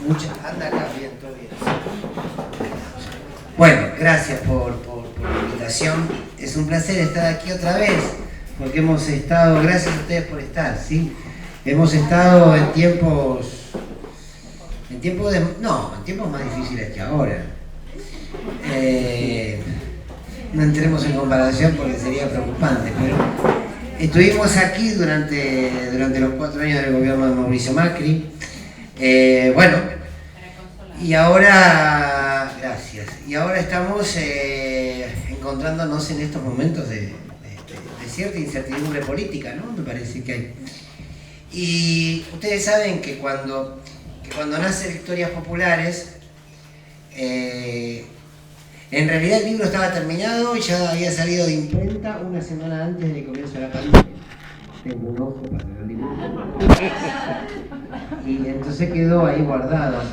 Anda acá, bien, todo bien. Bueno, gracias por la invitación. Es un placer estar aquí otra vez, porque hemos estado, gracias a ustedes por estar, ¿sí? Hemos estado en tiempos más difíciles que ahora. No entremos en comparación porque sería preocupante, pero estuvimos aquí durante los 4 años del gobierno de Mauricio Macri. Y ahora, gracias, y ahora estamos encontrándonos en estos momentos de cierta incertidumbre política, ¿no? Me parece que hay. Y ustedes saben que cuando nacen Victorias Populares, en realidad el libro estaba terminado y ya había salido de imprenta una semana antes de que comience la pandemia. Tengo un ojo para el libro. Y entonces quedó ahí guardado.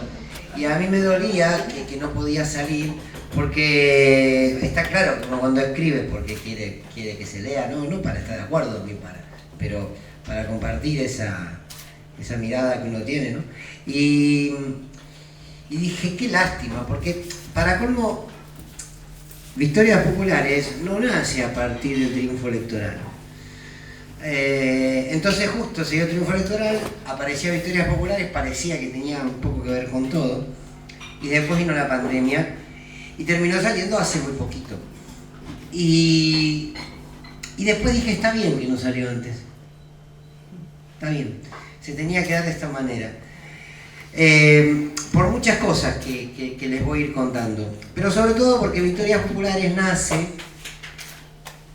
Y a mí me dolía que no podía salir, porque está claro que uno cuando escribe porque quiere que se lea, no para estar de acuerdo, pero para compartir esa mirada que uno tiene, ¿no? Y dije, qué lástima, porque para colmo, Victorias Populares no nace a partir del triunfo electoral. Entonces justo se dio el triunfo electoral, aparecía Victorias Populares, parecía que tenía un poco que ver con todo, y después vino la pandemia y terminó saliendo hace muy poquito. Y después dije, está bien que no salió antes, está bien, se tenía que dar de esta manera. Por muchas cosas que les voy a ir contando, pero sobre todo porque Victorias Populares nace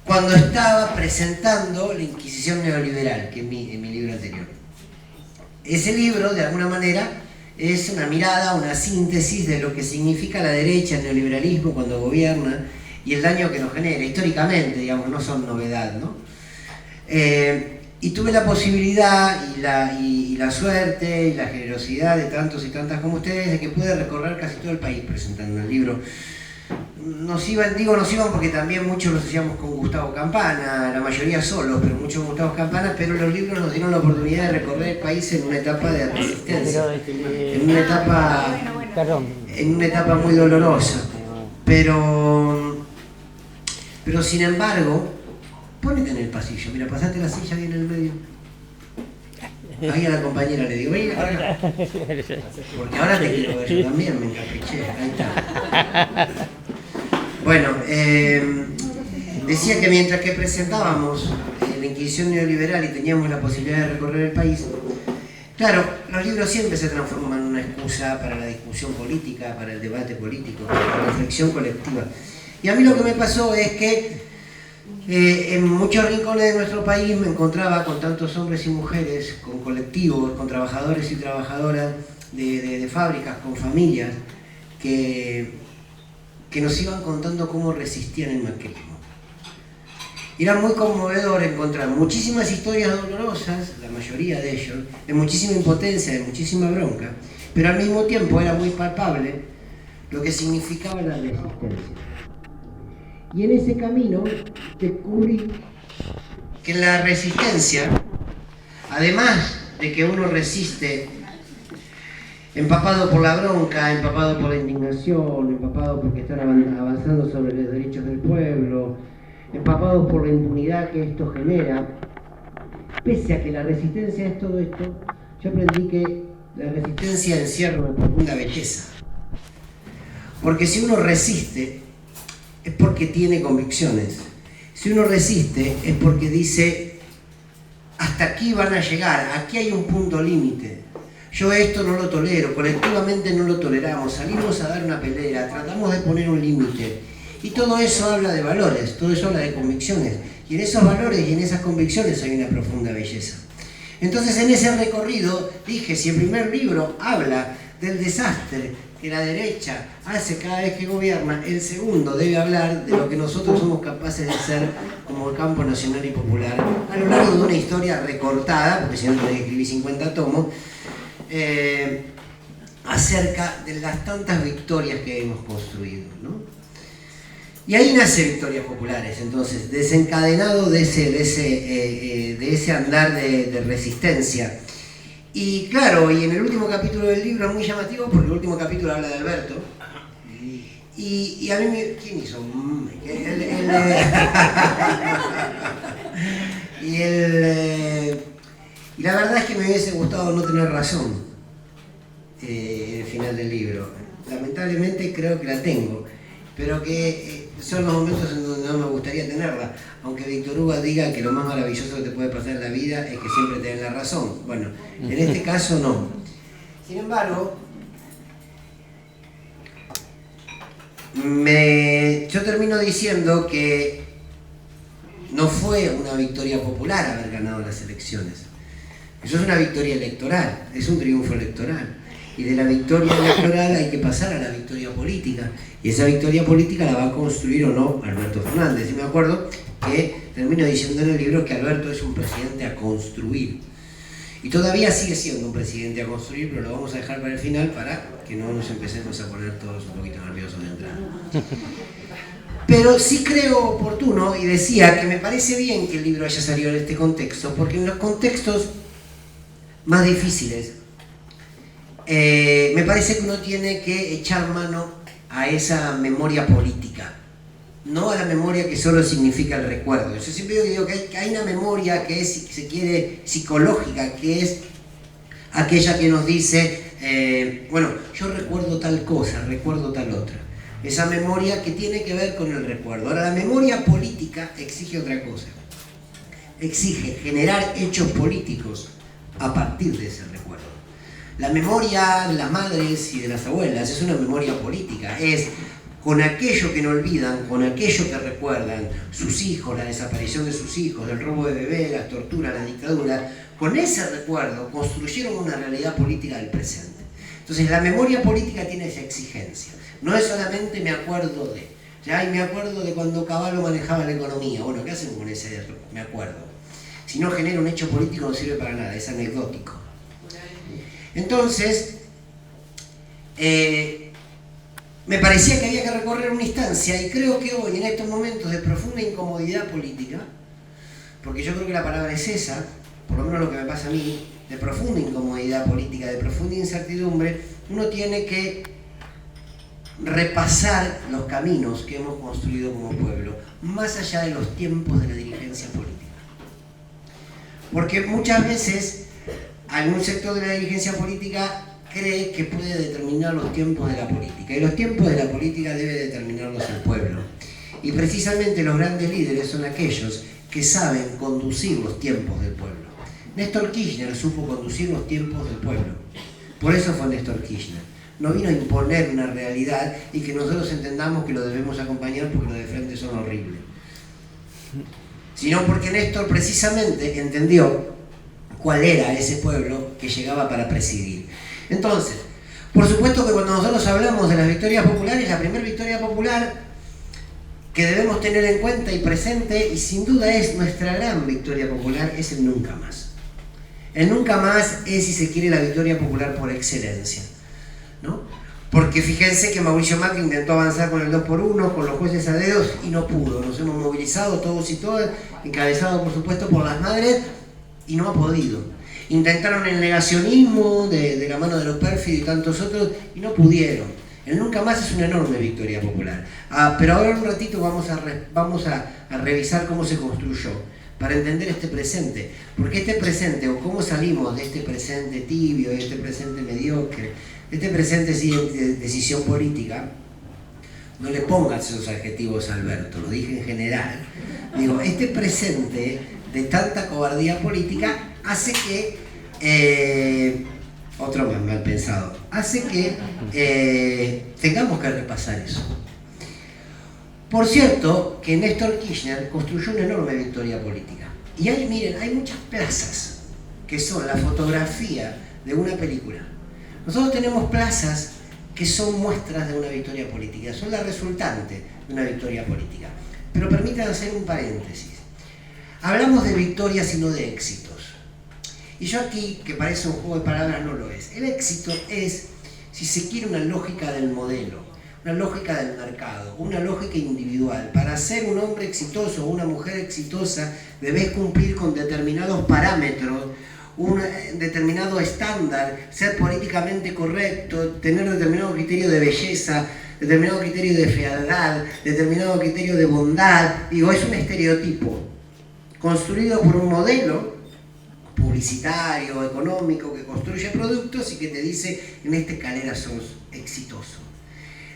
cuando estaba presentando La Inquisición Neoliberal, que es mi libro anterior. Ese libro, de alguna manera, es una mirada, una síntesis de lo que significa la derecha, el neoliberalismo cuando gobierna y el daño que nos genera, históricamente, digamos, no son novedad, ¿no? Y tuve la posibilidad y la suerte y la generosidad de tantos y tantas como ustedes de que pude recorrer casi todo el país presentando el libro. Nos iban porque también muchos los hacíamos con Gustavo Campana, la mayoría solos, pero muchos con Gustavo Campana, pero los libros nos dieron la oportunidad de recorrer el país en una etapa de resistencia, en una etapa muy dolorosa. Pero sin embargo, ponete en el pasillo, mira, pasate la silla ahí en el medio. Ahí a la compañera le digo, ven acá. Porque ahora te quiero ver yo también, me encapriché, ahí está. Bueno, decía que mientras que presentábamos La Inquisición Neoliberal y teníamos la posibilidad de recorrer el país, claro, los libros siempre se transforman en una excusa para la discusión política, para el debate político, para la reflexión colectiva. Y a mí lo que me pasó es que en muchos rincones de nuestro país me encontraba con tantos hombres y mujeres, con colectivos, con trabajadores y trabajadoras de fábricas, con familias, que nos iban contando cómo resistían el macrismo. Era muy conmovedor encontrar muchísimas historias dolorosas, la mayoría de ellos, de muchísima impotencia, de muchísima bronca, pero al mismo tiempo era muy palpable lo que significaba la resistencia. Y en ese camino descubrí que la resistencia, además de que uno resiste empapado por la bronca, empapado por la indignación, empapado porque están avanzando sobre los derechos del pueblo, empapado por la impunidad que esto genera, pese a que la resistencia es todo esto, yo aprendí que la resistencia encierra una profunda belleza. Porque si uno resiste, es porque tiene convicciones. Si uno resiste, es porque dice, hasta aquí van a llegar, aquí hay un punto límite. Yo esto no lo tolero, colectivamente no lo toleramos, salimos a dar una pelea, tratamos de poner un límite. Y todo eso habla de valores, todo eso habla de convicciones. Y en esos valores y en esas convicciones hay una profunda belleza. Entonces en ese recorrido dije, si el primer libro habla del desastre que la derecha hace cada vez que gobierna, el segundo debe hablar de lo que nosotros somos capaces de hacer como el campo nacional y popular a lo largo de una historia recortada, porque si no tenés que escribir 50 tomos, acerca de las tantas victorias que hemos construido, ¿no? Y ahí nace Victorias Populares, entonces, desencadenado de ese andar de resistencia. Y claro, y en el último capítulo del libro es muy llamativo porque el último capítulo habla de Alberto. Y a mí me... ¿Quién hizo? Y la verdad es que me hubiese gustado no tener razón en el final del libro. Lamentablemente creo que la tengo, pero que son los momentos en donde no me gustaría tenerla. Aunque Víctor Hugo diga que lo más maravilloso que te puede pasar en la vida es que siempre tenés la razón. Bueno, en este caso no. Sin embargo, yo termino diciendo que no fue una victoria popular haber ganado las elecciones. Eso es una victoria electoral, es un triunfo electoral. Y de la victoria electoral hay que pasar a la victoria política. Y esa victoria política la va a construir o no Alberto Fernández. Y me acuerdo que termino diciendo en el libro que Alberto es un presidente a construir. Y todavía sigue siendo un presidente a construir, pero lo vamos a dejar para el final para que no nos empecemos a poner todos un poquito nerviosos de entrada. Pero sí creo oportuno, y decía que me parece bien que el libro haya salido en este contexto, porque en los contextos más difíciles me parece que uno tiene que echar mano a esa memoria política, no a la memoria que solo significa el recuerdo. Yo siempre digo que hay una memoria que es, si se quiere, psicológica, que es aquella que nos dice, bueno, yo recuerdo tal cosa, recuerdo tal otra. Esa memoria que tiene que ver con el recuerdo. Ahora, la memoria política exige otra cosa. Exige generar hechos políticos a partir de ese recuerdo. La memoria de las madres y de las abuelas es una memoria política. Es con aquello que no olvidan, con aquello que recuerdan, sus hijos, la desaparición de sus hijos, el robo de bebés, las torturas, la dictadura, con ese recuerdo construyeron una realidad política del presente. Entonces la memoria política tiene esa exigencia. No es solamente me acuerdo de, ya, y me acuerdo de cuando Cavallo manejaba la economía. Bueno, ¿qué hacen con ese me acuerdo? Si no genera un hecho político no sirve para nada, es anecdótico. Entonces, me parecía que había que recorrer una instancia, y creo que hoy, en estos momentos de profunda incomodidad política, porque yo creo que la palabra es esa, por lo menos lo que me pasa a mí, de profunda incomodidad política, de profunda incertidumbre, uno tiene que repasar los caminos que hemos construido como pueblo, más allá de los tiempos de la dirigencia política. Porque muchas veces algún sector de la dirigencia política cree que puede determinar los tiempos de la política, y los tiempos de la política debe determinarlos el pueblo. Y precisamente los grandes líderes son aquellos que saben conducir los tiempos del pueblo. Néstor Kirchner supo conducir los tiempos del pueblo. Por eso fue Néstor Kirchner. No vino a imponer una realidad y que nosotros entendamos que lo debemos acompañar porque los de frente son horribles. Sino porque Néstor precisamente entendió cuál era ese pueblo que llegaba para presidir. Entonces, por supuesto que cuando nosotros hablamos de las victorias populares, la primera victoria popular que debemos tener en cuenta y presente, y sin duda es nuestra gran victoria popular, es el nunca más. El nunca más es, si se quiere, la victoria popular por excelencia, ¿no? Porque fíjense que Mauricio Macri intentó avanzar con el 2x1, con los jueces a dedos, y no pudo. Nos hemos movilizado todos y todas, encabezado por supuesto por las madres, y no ha podido. Intentaron el negacionismo de la mano de los pérfidos y tantos otros, y no pudieron. El nunca más es una enorme victoria popular. Pero ahora en un ratito vamos a revisar cómo se construyó, para entender este presente. Porque este presente, o cómo salimos de este presente tibio, de este presente mediocre, de este presente sin decisión política, no le pongas esos adjetivos a Alberto, lo dije en general. Digo, este presente de tanta cobardía política hace que, otro más mal pensado, hace que tengamos que repasar eso. Por cierto, que Néstor Kirchner construyó una enorme victoria política. Y ahí, miren, hay muchas plazas que son la fotografía de una película. Nosotros tenemos plazas que son muestras de una victoria política, son la resultante de una victoria política. Pero permítanme hacer un paréntesis. Hablamos de victorias y no de éxitos. Y yo aquí, que parece un juego de palabras, no lo es. El éxito es, si se quiere, una lógica del modelo, una lógica del mercado, una lógica individual. Para ser un hombre exitoso o una mujer exitosa, debes cumplir con determinados parámetros, un determinado estándar, ser políticamente correcto, tener determinado criterio de belleza, determinado criterio de fealdad, determinado criterio de bondad. Digo, es un estereotipo construido por un modelo publicitario, económico, que construye productos y que te dice: en esta escalera sos exitoso.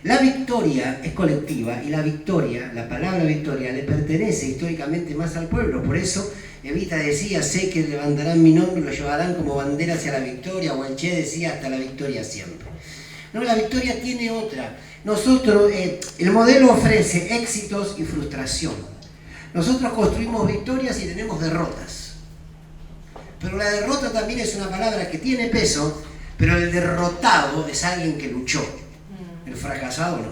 La victoria es colectiva y la victoria, la palabra victoria, le pertenece históricamente más al pueblo. Por eso Evita decía: sé que levantarán mi nombre y lo llevarán como bandera hacia la victoria, o el Che decía: hasta la victoria siempre. No, la victoria tiene otra. Nosotros, el modelo ofrece éxitos y frustración. Nosotros construimos victorias y tenemos derrotas. Pero la derrota también es una palabra que tiene peso, pero el derrotado es alguien que luchó. El fracasado no.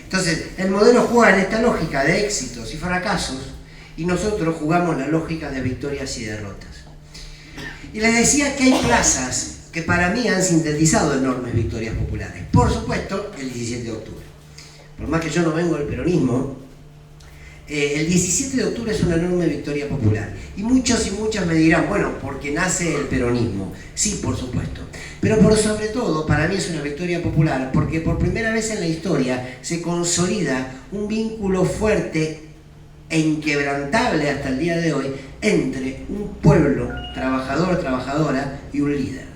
Entonces, el modelo juega en esta lógica de éxitos y fracasos, y nosotros jugamos la lógica de victorias y derrotas. Y les decía que hay plazas que para mí han sintetizado enormes victorias populares. Por supuesto, el 17 de octubre. Por más que yo no vengo del peronismo, el 17 de octubre es una enorme victoria popular. Y muchos y muchas me dirán: bueno, porque nace el peronismo. Sí, por supuesto. Pero por sobre todo, para mí es una victoria popular porque por primera vez en la historia se consolida un vínculo fuerte e inquebrantable hasta el día de hoy entre un pueblo trabajador, trabajadora y un líder.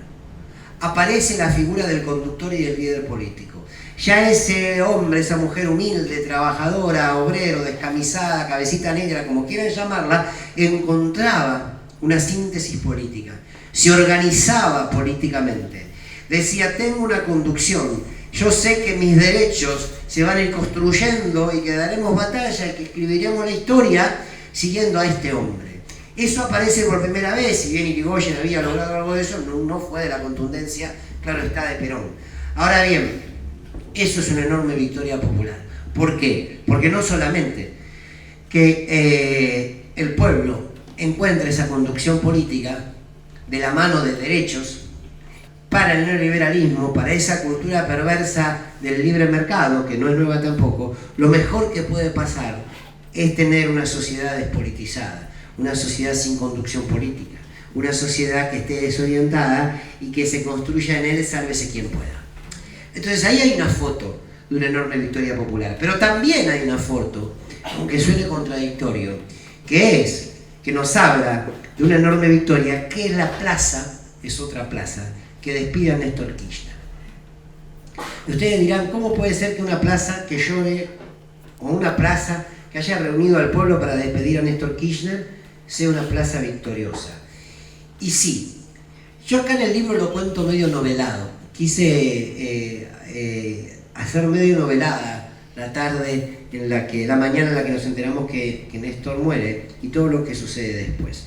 Aparece la figura del conductor y del líder político. Ya ese hombre, esa mujer humilde, trabajadora, obrero, descamisada, cabecita negra, como quieran llamarla, encontraba una síntesis política. Se organizaba políticamente. Decía: tengo una conducción, yo sé que mis derechos se van a ir construyendo y que daremos batalla y que escribiremos la historia siguiendo a este hombre. Eso aparece por primera vez. Si bien Irigoyen había logrado algo de eso, no fue de la contundencia, claro está, de Perón. Ahora bien, eso es una enorme victoria popular. ¿Por qué? Porque no solamente que el pueblo encuentra esa conducción política de la mano de derechos para el neoliberalismo, para esa cultura perversa del libre mercado, que no es nueva tampoco. Lo mejor que puede pasar es tener una sociedad despolitizada, una sociedad sin conducción política, una sociedad que esté desorientada y que se construya en él sálvese quien pueda. Entonces ahí hay una foto de una enorme victoria popular, pero también hay una foto, aunque suene contradictorio, que nos habla de una enorme victoria, que es la plaza, es otra plaza, que despide a Néstor Kirchner. Y ustedes dirán: ¿cómo puede ser que una plaza que llore, o una plaza que haya reunido al pueblo para despedir a Néstor Kirchner, sea una plaza victoriosa? Y sí, yo acá en el libro lo cuento medio novelado. Quise hacer medio novelada la tarde la mañana en la que nos enteramos que Néstor muere y todo lo que sucede después.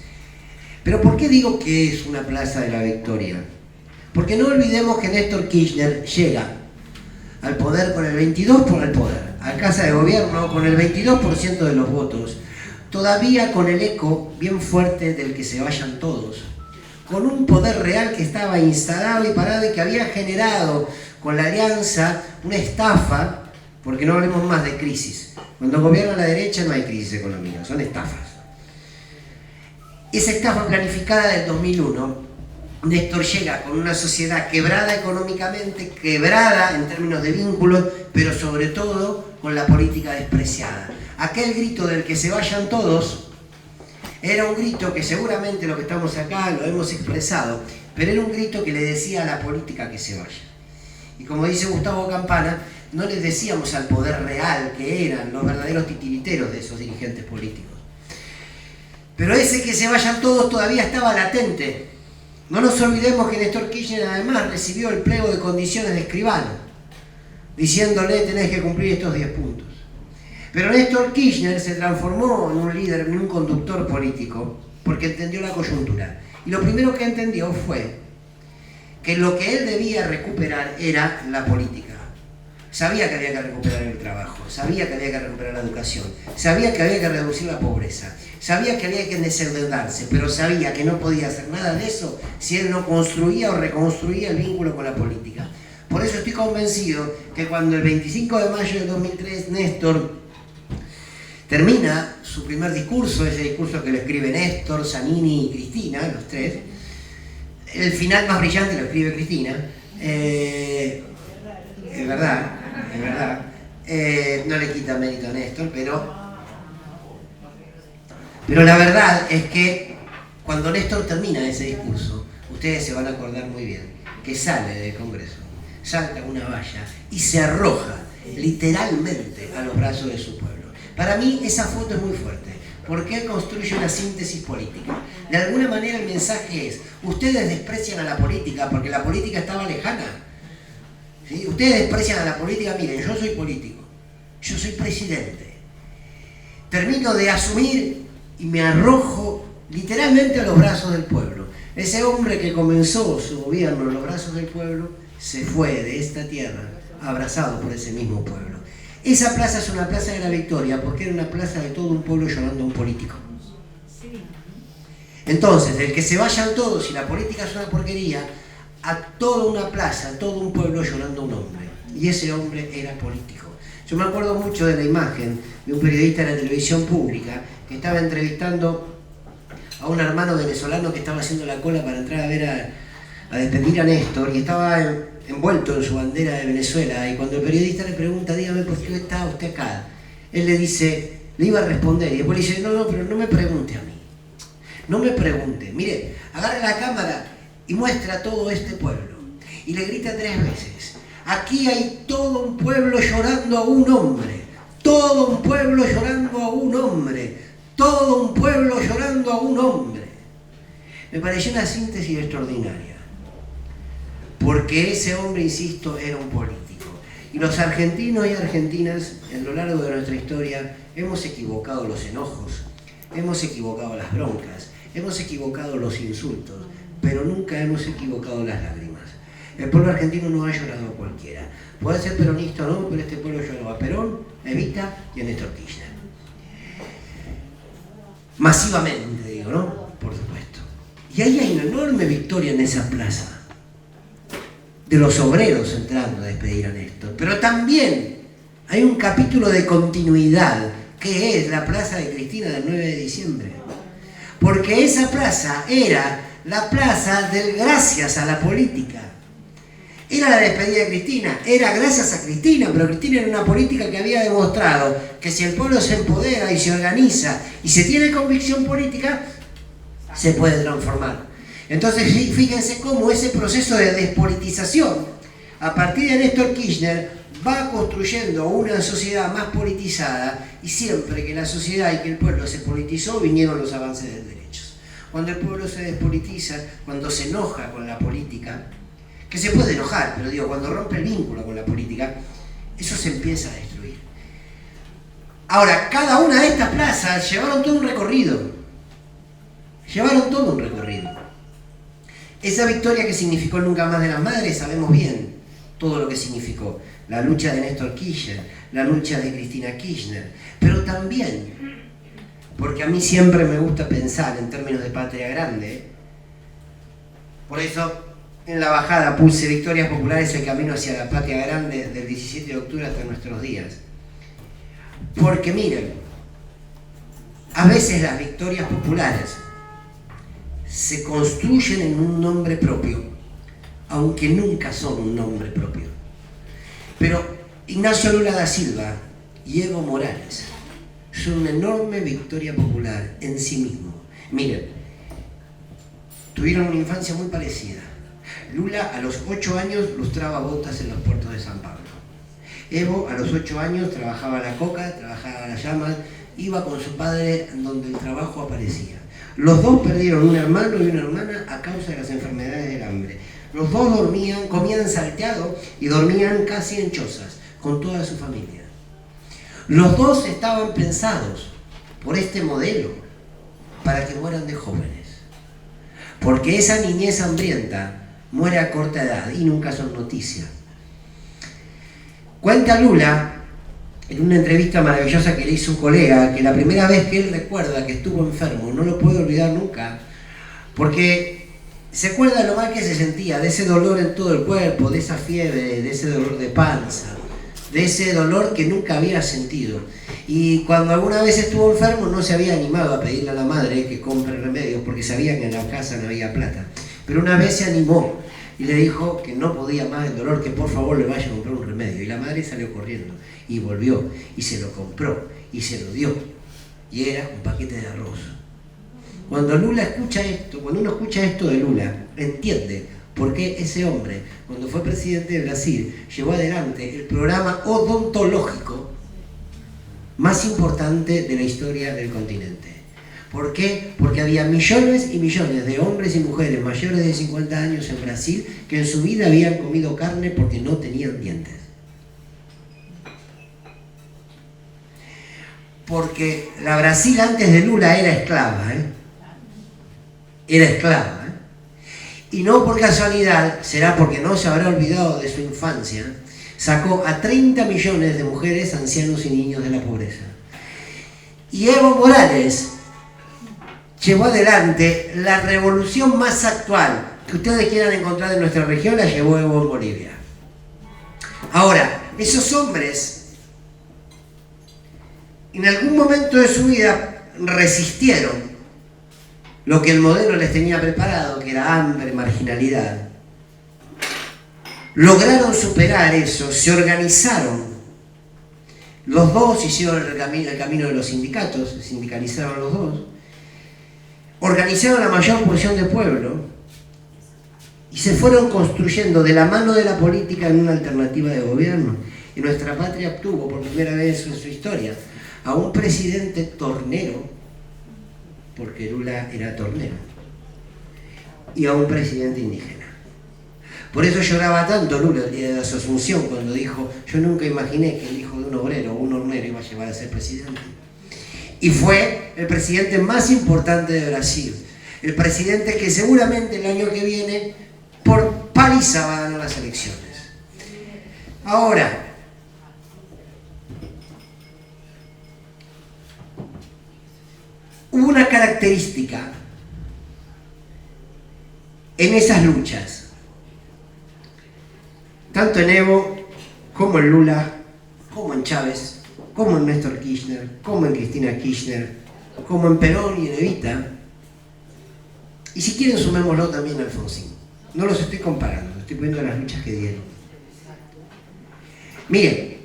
Pero ¿por qué digo que es una plaza de la victoria? Porque no olvidemos que Néstor Kirchner llega al poder con el 22% por el poder, a casa de gobierno con el 22% de los votos, todavía con el eco bien fuerte del que se vayan todos, con un poder real que estaba instalado y parado y que había generado con la alianza una estafa, porque no hablemos más de crisis. Cuando gobierna la derecha no hay crisis económica, son estafas. Esa estafa planificada del 2001, Néstor llega con una sociedad quebrada económicamente, quebrada en términos de vínculos, pero sobre todo con la política despreciada. Aquel grito del que se vayan todos era un grito que seguramente lo que estamos acá lo hemos expresado, pero era un grito que le decía a la política que se vaya. Y como dice Gustavo Campana, no les decíamos al poder real que eran los verdaderos titiriteros de esos dirigentes políticos. Pero ese que se vayan todos todavía estaba latente. No nos olvidemos que Néstor Kirchner además recibió el pliego de condiciones de escribano, diciéndole: tenés que cumplir estos 10 puntos. Pero Néstor Kirchner se transformó en un líder, en un conductor político, porque entendió la coyuntura. Y lo primero que entendió fue que lo que él debía recuperar era la política. Sabía que había que recuperar el trabajo, sabía que había que recuperar la educación, sabía que había que reducir la pobreza, sabía que había que desendeudarse, pero sabía que no podía hacer nada de eso si él no construía o reconstruía el vínculo con la política. Por eso estoy convencido que cuando el 25 de mayo de 2003 Néstor Termina su primer discurso, ese discurso que lo escribe Néstor, Zanini y Cristina, los tres. El final más brillante lo escribe Cristina. Es verdad, es verdad. No le quita mérito a Néstor, pero la verdad es que cuando Néstor termina ese discurso, ustedes se van a acordar muy bien, que sale del Congreso, salta una valla y se arroja literalmente a los brazos de su pueblo. Para mí esa foto es muy fuerte, porque él construye una síntesis política. De alguna manera el mensaje es, ustedes desprecian a la política porque la política estaba lejana. ¿Sí? Ustedes desprecian a la política, miren, yo soy político, yo soy presidente. Termino de asumir y me arrojo literalmente a los brazos del pueblo. Ese hombre que comenzó su gobierno en los brazos del pueblo, se fue de esta tierra abrazado por ese mismo pueblo. Esa plaza es una plaza de la victoria porque era una plaza de todo un pueblo llorando a un político. Entonces, del que se vayan todos y la política es una porquería, a toda una plaza, a todo un pueblo llorando a un hombre. Y ese hombre era político. Yo me acuerdo mucho de la imagen de un periodista de la televisión pública que estaba entrevistando a un hermano venezolano que estaba haciendo la cola para entrar a ver a despedir a Néstor, y estaba envuelto en su bandera de Venezuela, y cuando el periodista le pregunta, dígame por qué está usted acá, él le dice, le iba a responder, y después le dice, no, pero no me pregunte a mí, no me pregunte, mire, agarra la cámara y muestra a todo este pueblo, y le grita 3 veces, aquí hay todo un pueblo llorando a un hombre, todo un pueblo llorando a un hombre, todo un pueblo llorando a un hombre. Me pareció una síntesis extraordinaria, porque ese hombre, insisto, era un político. Y los argentinos y argentinas, a lo largo de nuestra historia, hemos equivocado los enojos, hemos equivocado las broncas, hemos equivocado los insultos, pero nunca hemos equivocado las lágrimas. El pueblo argentino no ha llorado a cualquiera. Puede ser peronista o no, pero este pueblo lloró a Perón, a Evita y a Néstor Kirchner. Masivamente, digo, ¿no? Por supuesto. Y ahí hay una enorme victoria en esa plaza, de los obreros entrando a despedir a Néstor. Pero también hay un capítulo de continuidad, que es la plaza de Cristina del 9 de diciembre. Porque esa plaza era la plaza del gracias a la política. Era la despedida de Cristina, era gracias a Cristina, pero Cristina era una política que había demostrado que si el pueblo se empodera y se organiza y se tiene convicción política, se puede transformar. Entonces, fíjense cómo ese proceso de despolitización, a partir de Néstor Kirchner, va construyendo una sociedad más politizada, y siempre que la sociedad y que el pueblo se politizó, vinieron los avances de derechos. Cuando el pueblo se despolitiza, cuando se enoja con la política, que se puede enojar, pero digo, cuando rompe el vínculo con la política, eso se empieza a destruir. Ahora, cada una de estas plazas llevaron todo un recorrido. Llevaron todo un recorrido. Esa victoria que significó el Nunca Más de las Madres, sabemos bien todo lo que significó. La lucha de Néstor Kirchner, la lucha de Cristina Kirchner, pero también, porque a mí siempre me gusta pensar en términos de patria grande, por eso en la bajada puse Victorias Populares, el camino hacia la patria grande, del 17 de octubre hasta nuestros días. Porque miren, a veces las victorias populares se construyen en un nombre propio, aunque nunca son un nombre propio. Pero Ignacio Lula da Silva y Evo Morales son una enorme victoria popular en sí mismo. Miren, tuvieron una infancia muy parecida. Lula a los 8 años lustraba botas en los puertos de San Pablo. Evo a los 8 años trabajaba la coca, trabajaba las llamas, iba con su padre donde el trabajo aparecía. Los dos perdieron un hermano y una hermana a causa de las enfermedades del hambre. Los dos comían salteado y dormían casi en chozas, con toda su familia. Los dos estaban pensados por este modelo para que mueran de jóvenes. Porque esa niñez hambrienta muere a corta edad y nunca son noticias. Cuenta Lula, en una entrevista maravillosa que le hizo un colega, que la primera vez que él recuerda que estuvo enfermo, no lo puede olvidar nunca, porque se acuerda lo mal que se sentía, de ese dolor en todo el cuerpo, de esa fiebre, de ese dolor de panza, de ese dolor que nunca había sentido. Y cuando alguna vez estuvo enfermo no se había animado a pedirle a la madre que compre remedios porque sabía que en la casa no había plata. Pero una vez se animó y le dijo que no podía más el dolor, que por favor le vaya a comprar un remedio. Y la madre salió corriendo y volvió y se lo compró y se lo dio. Y era un paquete de arroz. Cuando Lula escucha esto, cuando uno escucha esto de Lula, entiende por qué ese hombre, cuando fue presidente de Brasil, llevó adelante el programa odontológico más importante de la historia del continente. ¿Por qué? Porque había millones y millones de hombres y mujeres mayores de 50 años en Brasil que en su vida habían comido carne porque no tenían dientes. Porque la Brasil antes de Lula era esclava, Era esclava, Y no por casualidad, será porque no se habrá olvidado de su infancia, sacó a 30 millones de mujeres, ancianos y niños de la pobreza. Y Evo Morales llevó adelante la revolución más actual que ustedes quieran encontrar en nuestra región, la llevó Evo en Bolivia. Ahora, esos hombres en algún momento de su vida resistieron lo que el modelo les tenía preparado, que era hambre, marginalidad. Lograron superar eso, se organizaron. Los dos hicieron el camino de los sindicatos, se sindicalizaron los dos. Organizaron la mayor porción del pueblo y se fueron construyendo de la mano de la política en una alternativa de gobierno. Y nuestra patria obtuvo por primera vez en su historia a un presidente tornero, porque Lula era tornero, y a un presidente indígena. Por eso lloraba tanto Lula el día de su asunción cuando dijo: yo nunca imaginé que el hijo de un obrero o un hornero iba a llegar a ser presidente. Y fue el presidente más importante de Brasil, el presidente que seguramente el año que viene por paliza va a ganar las elecciones. Ahora, hubo una característica en esas luchas, tanto en Evo, como en Lula, como en Chávez, como en Néstor Kirchner, como en Cristina Kirchner, como en Perón y en Evita, y si quieren sumémoslo también a Alfonsín. No los estoy comparando, estoy poniendo las luchas que dieron. Miren,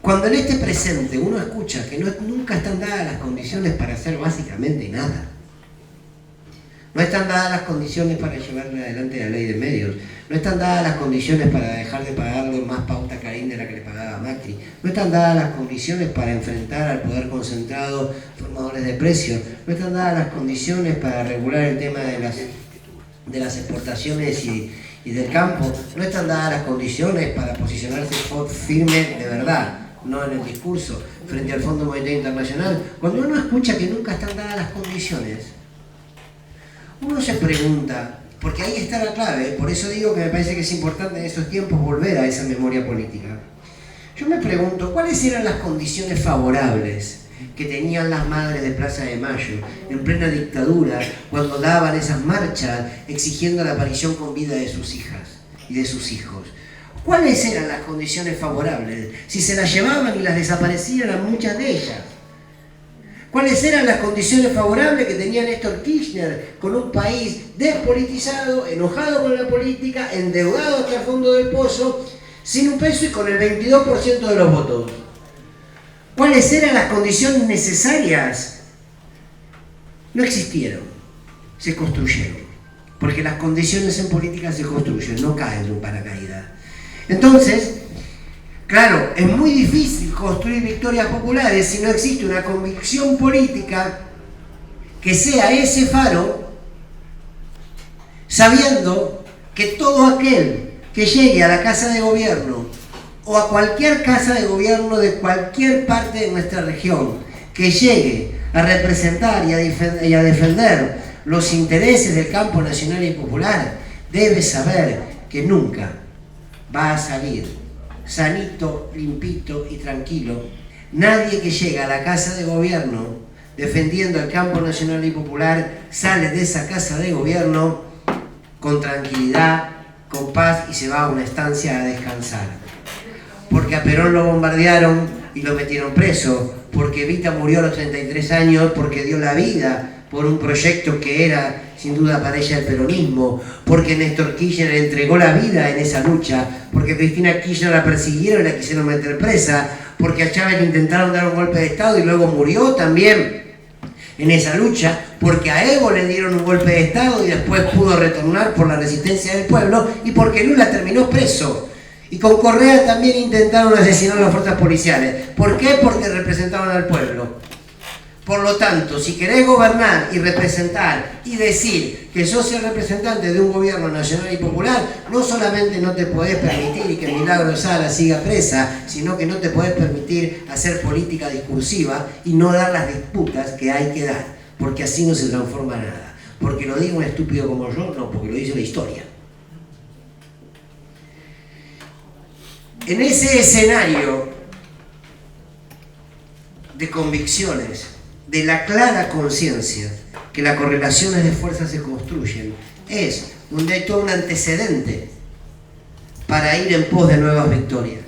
cuando en este presente uno escucha que nunca están dadas las condiciones para hacer básicamente nada, no están dadas las condiciones para llevarle adelante la ley de medios, no están dadas las condiciones para dejar de pagarle más pauta a Caín de la que le pagaba Macri, no están dadas las condiciones para enfrentar al poder concentrado formadores de precios, no están dadas las condiciones para regular el tema de las exportaciones y del campo, no están dadas las condiciones para posicionarse firme de verdad, no en el discurso, frente al Fondo Monetario Internacional. Cuando uno escucha que nunca están dadas las condiciones, uno se pregunta, porque ahí está la clave, por eso digo que me parece que es importante en estos tiempos volver a esa memoria política. Yo me pregunto, ¿cuáles eran las condiciones favorables que tenían las madres de Plaza de Mayo en plena dictadura cuando daban esas marchas exigiendo la aparición con vida de sus hijas y de sus hijos? ¿Cuáles eran las condiciones favorables? Si se las llevaban y las desaparecían a muchas de ellas. ¿Cuáles eran las condiciones favorables que tenía Néstor Kirchner con un país despolitizado, enojado con la política, endeudado hasta el fondo del pozo, sin un peso y con el 22% de los votos? ¿Cuáles eran las condiciones necesarias? No existieron, se construyeron. Porque las condiciones en política se construyen, no caen de un paracaídas. Entonces, claro, es muy difícil construir victorias populares si no existe una convicción política que sea ese faro, sabiendo que todo aquel que llegue a la casa de gobierno o a cualquier casa de gobierno de cualquier parte de nuestra región, que llegue a representar y a defender los intereses del campo nacional y popular, debe saber que nunca va a salir sanito, limpito y tranquilo nadie que llega a la casa de gobierno defendiendo el campo nacional y popular. Sale de esa casa de gobierno con tranquilidad, con paz y se va a una estancia a descansar. porque a Perón lo bombardearon y lo metieron preso, porque Evita murió a los 33 años porque dio la vida por un proyecto que era sin duda para ella el peronismo, porque Néstor Kirchner entregó la vida en esa lucha, porque Cristina Kirchner la persiguieron y la quisieron meter presa, porque a Chávez le intentaron dar un golpe de Estado y luego murió también en esa lucha, porque a Evo le dieron un golpe de Estado y después pudo retornar por la resistencia del pueblo, y porque Lula terminó preso. Y con Correa también intentaron asesinar a las fuerzas policiales. ¿Por qué? Porque representaban al pueblo. Por lo tanto, si querés gobernar y representar y decir que sos el representante de un gobierno nacional y popular, no solamente no te podés permitir que Milagro Sala siga presa, sino que no te podés permitir hacer política discursiva y no dar las disputas que hay que dar, porque así no se transforma nada. Porque lo diga un estúpido como yo, no, porque lo dice la historia. En ese escenario de convicciones, de la clara conciencia que las correlaciones de fuerzas se construyen, es donde hay todo un antecedente para ir en pos de nuevas victorias.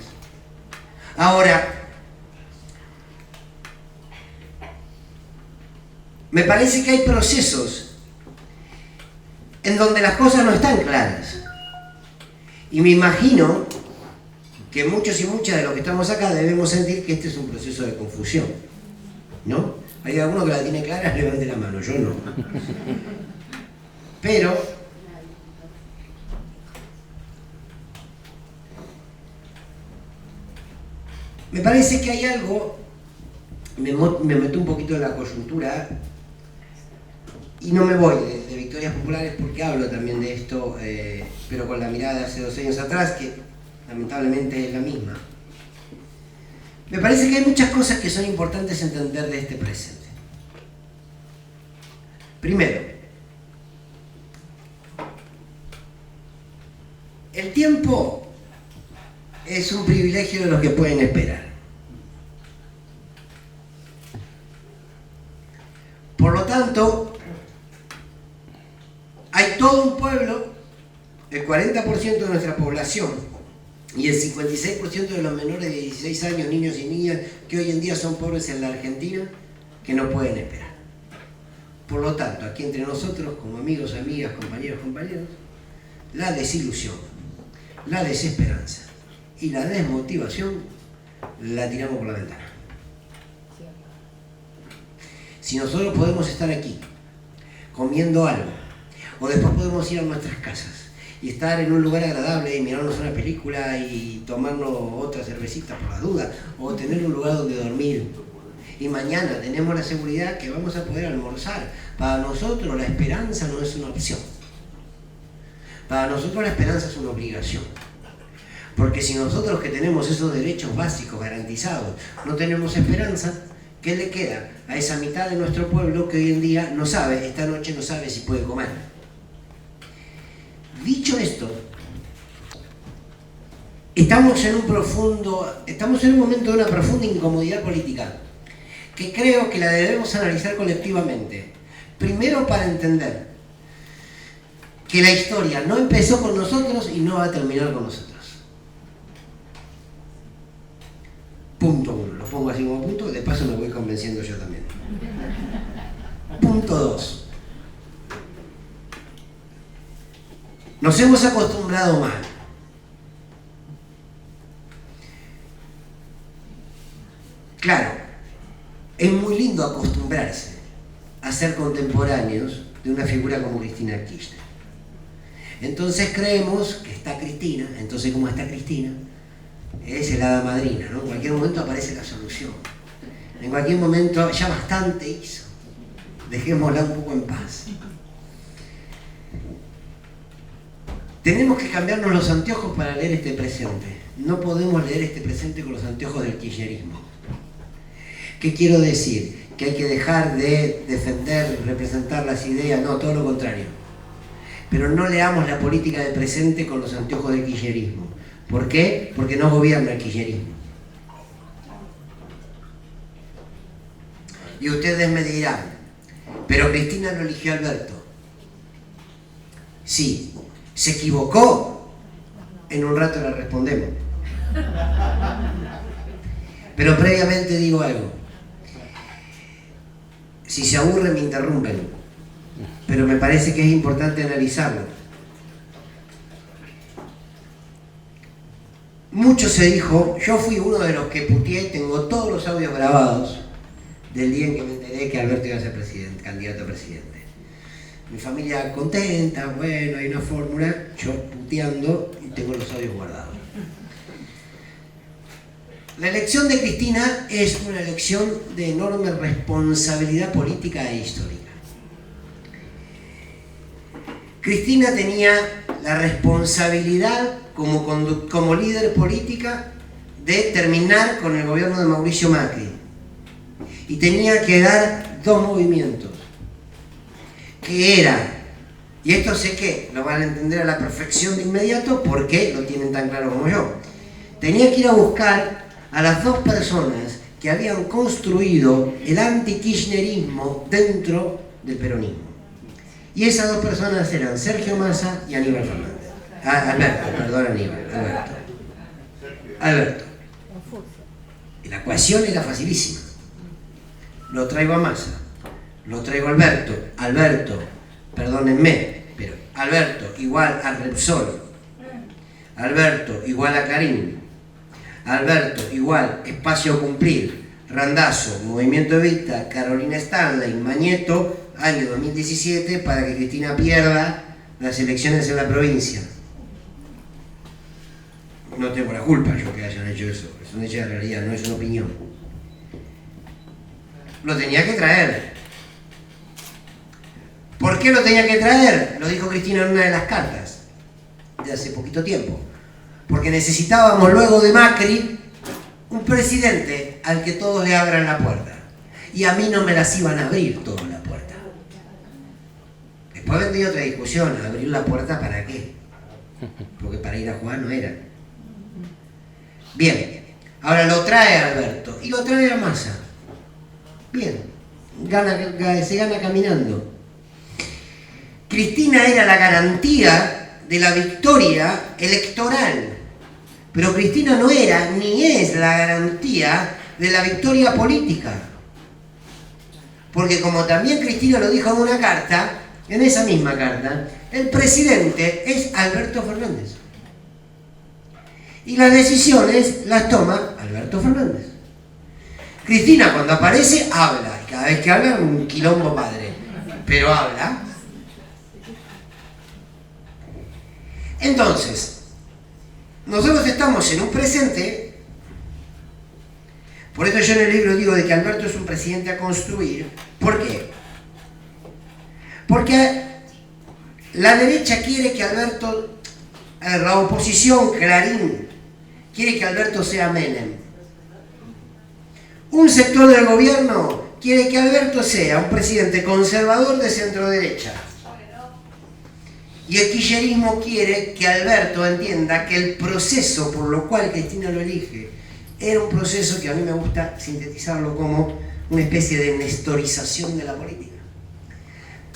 Ahora, me parece que hay procesos en donde las cosas no están claras. Y me imagino que muchos y muchas de los que estamos acá debemos sentir que este es un proceso de confusión, ¿no? Hay alguno que la tiene clara, levante la mano, yo no. Pero me parece que hay algo, me meto un poquito en la coyuntura y no me voy de Victorias Populares porque hablo también de esto, pero con la mirada de hace 2 años atrás, que lamentablemente es la misma. Me parece que hay muchas cosas que son importantes entender de este presente. Primero, el tiempo es un privilegio de los que pueden esperar. Por lo tanto, hay todo un pueblo, el 40% de nuestra población, y el 56% de los menores de 16 años, niños y niñas, que hoy en día son pobres en la Argentina, que no pueden esperar. Por lo tanto, aquí entre nosotros, como amigos, amigas, compañeros, compañeros, la desilusión, la desesperanza y la desmotivación la tiramos por la ventana. Si nosotros podemos estar aquí, comiendo algo, o después podemos ir a nuestras casas, y estar en un lugar agradable y mirarnos una película y tomarnos otra cervecita por la duda, o tener un lugar donde dormir. Y mañana tenemos la seguridad que vamos a poder almorzar. Para nosotros la esperanza no es una opción. Para nosotros la esperanza es una obligación. Porque si nosotros que tenemos esos derechos básicos garantizados no tenemos esperanza, ¿qué le queda a esa mitad de nuestro pueblo que hoy en día no sabe, esta noche no sabe si puede comer? Dicho esto, estamos en un momento de una profunda incomodidad política que creo que la debemos analizar colectivamente. Primero, para entender que la historia no empezó con nosotros y no va a terminar con nosotros. Punto 1, lo pongo así como punto, de paso me voy convenciendo yo también. Punto 2. Nos hemos acostumbrado mal. Claro, es muy lindo acostumbrarse a ser contemporáneos de una figura como Cristina Kirchner. Entonces creemos que está Cristina, entonces como está Cristina, es el hada madrina, ¿no? En cualquier momento aparece la solución. En cualquier momento ya bastante hizo. Dejémosla un poco en paz. Tenemos que cambiarnos los anteojos para leer este presente. No podemos leer este presente con los anteojos del kirchnerismo. ¿Qué quiero decir? Que hay que dejar de defender, representar las ideas, no, todo lo contrario. Pero no leamos la política de presente con los anteojos del kirchnerismo. ¿Por qué? Porque no gobierna el kirchnerismo. Y ustedes me dirán, pero Cristina lo eligió Alberto. Sí. ¿Se equivocó? En un rato le respondemos. Pero previamente digo algo. Si se aburren me interrumpen, pero me parece que es importante analizarlo. Mucho se dijo, yo fui uno de los que puteé, tengo todos los audios grabados del día en que me enteré que Alberto iba a ser candidato a presidente. Mi familia contenta, bueno, hay una fórmula, yo puteando y tengo los audios guardados. La elección de Cristina es una elección de enorme responsabilidad política e histórica. Cristina tenía la responsabilidad como líder política de terminar con el gobierno de Mauricio Macri. Y tenía que dar dos movimientos. Que era, y esto sé que lo van a entender a la perfección de inmediato porque lo tienen tan claro como yo. Tenía que ir a buscar a las dos personas que habían construido el anti-kirchnerismo dentro del peronismo. Y esas dos personas eran Sergio Massa y Aníbal Fernández. Alberto. Y la ecuación era facilísima. Lo traigo a Massa, lo traigo a Alberto, perdónenme, pero Alberto igual a Repsol, Alberto igual a Karim, Alberto igual Espacio Cumplir, Randazzo, Movimiento Evita, Carolina Stanley, Mañeto, año 2017, para que Cristina pierda las elecciones en la provincia. No tengo la culpa yo que hayan hecho eso, es un hecho de realidad, no es una opinión. Lo tenía que traer. ¿Por qué lo tenía que traer? Lo dijo Cristina en una de las cartas de hace poquito tiempo. Porque necesitábamos luego de Macri un presidente al que todos le abran la puerta. Y a mí no me las iban a abrir todas la puerta. Después vendría otra discusión, abrir la puerta ¿para qué? Porque para ir a jugar no era. Bien, ahora lo trae Alberto y lo trae a Massa. Bien, se gana caminando. Cristina era la garantía de la victoria electoral, pero Cristina no era ni es la garantía de la victoria política. Porque como también Cristina lo dijo en una carta, en esa misma carta, el presidente es Alberto Fernández. Y las decisiones las toma Alberto Fernández. Cristina cuando aparece habla, y cada vez que habla un quilombo padre, pero habla. Entonces, nosotros estamos en un presente, por eso yo en el libro digo de que Alberto es un presidente a construir. ¿Por qué? Porque la derecha quiere que Alberto, la oposición, Clarín, quiere que Alberto sea Menem. Un sector del gobierno quiere que Alberto sea un presidente conservador de centro derecha. Y el kirchnerismo quiere que Alberto entienda que el proceso por lo cual Cristina lo elige era un proceso que a mí me gusta sintetizarlo como una especie de nestorización de la política.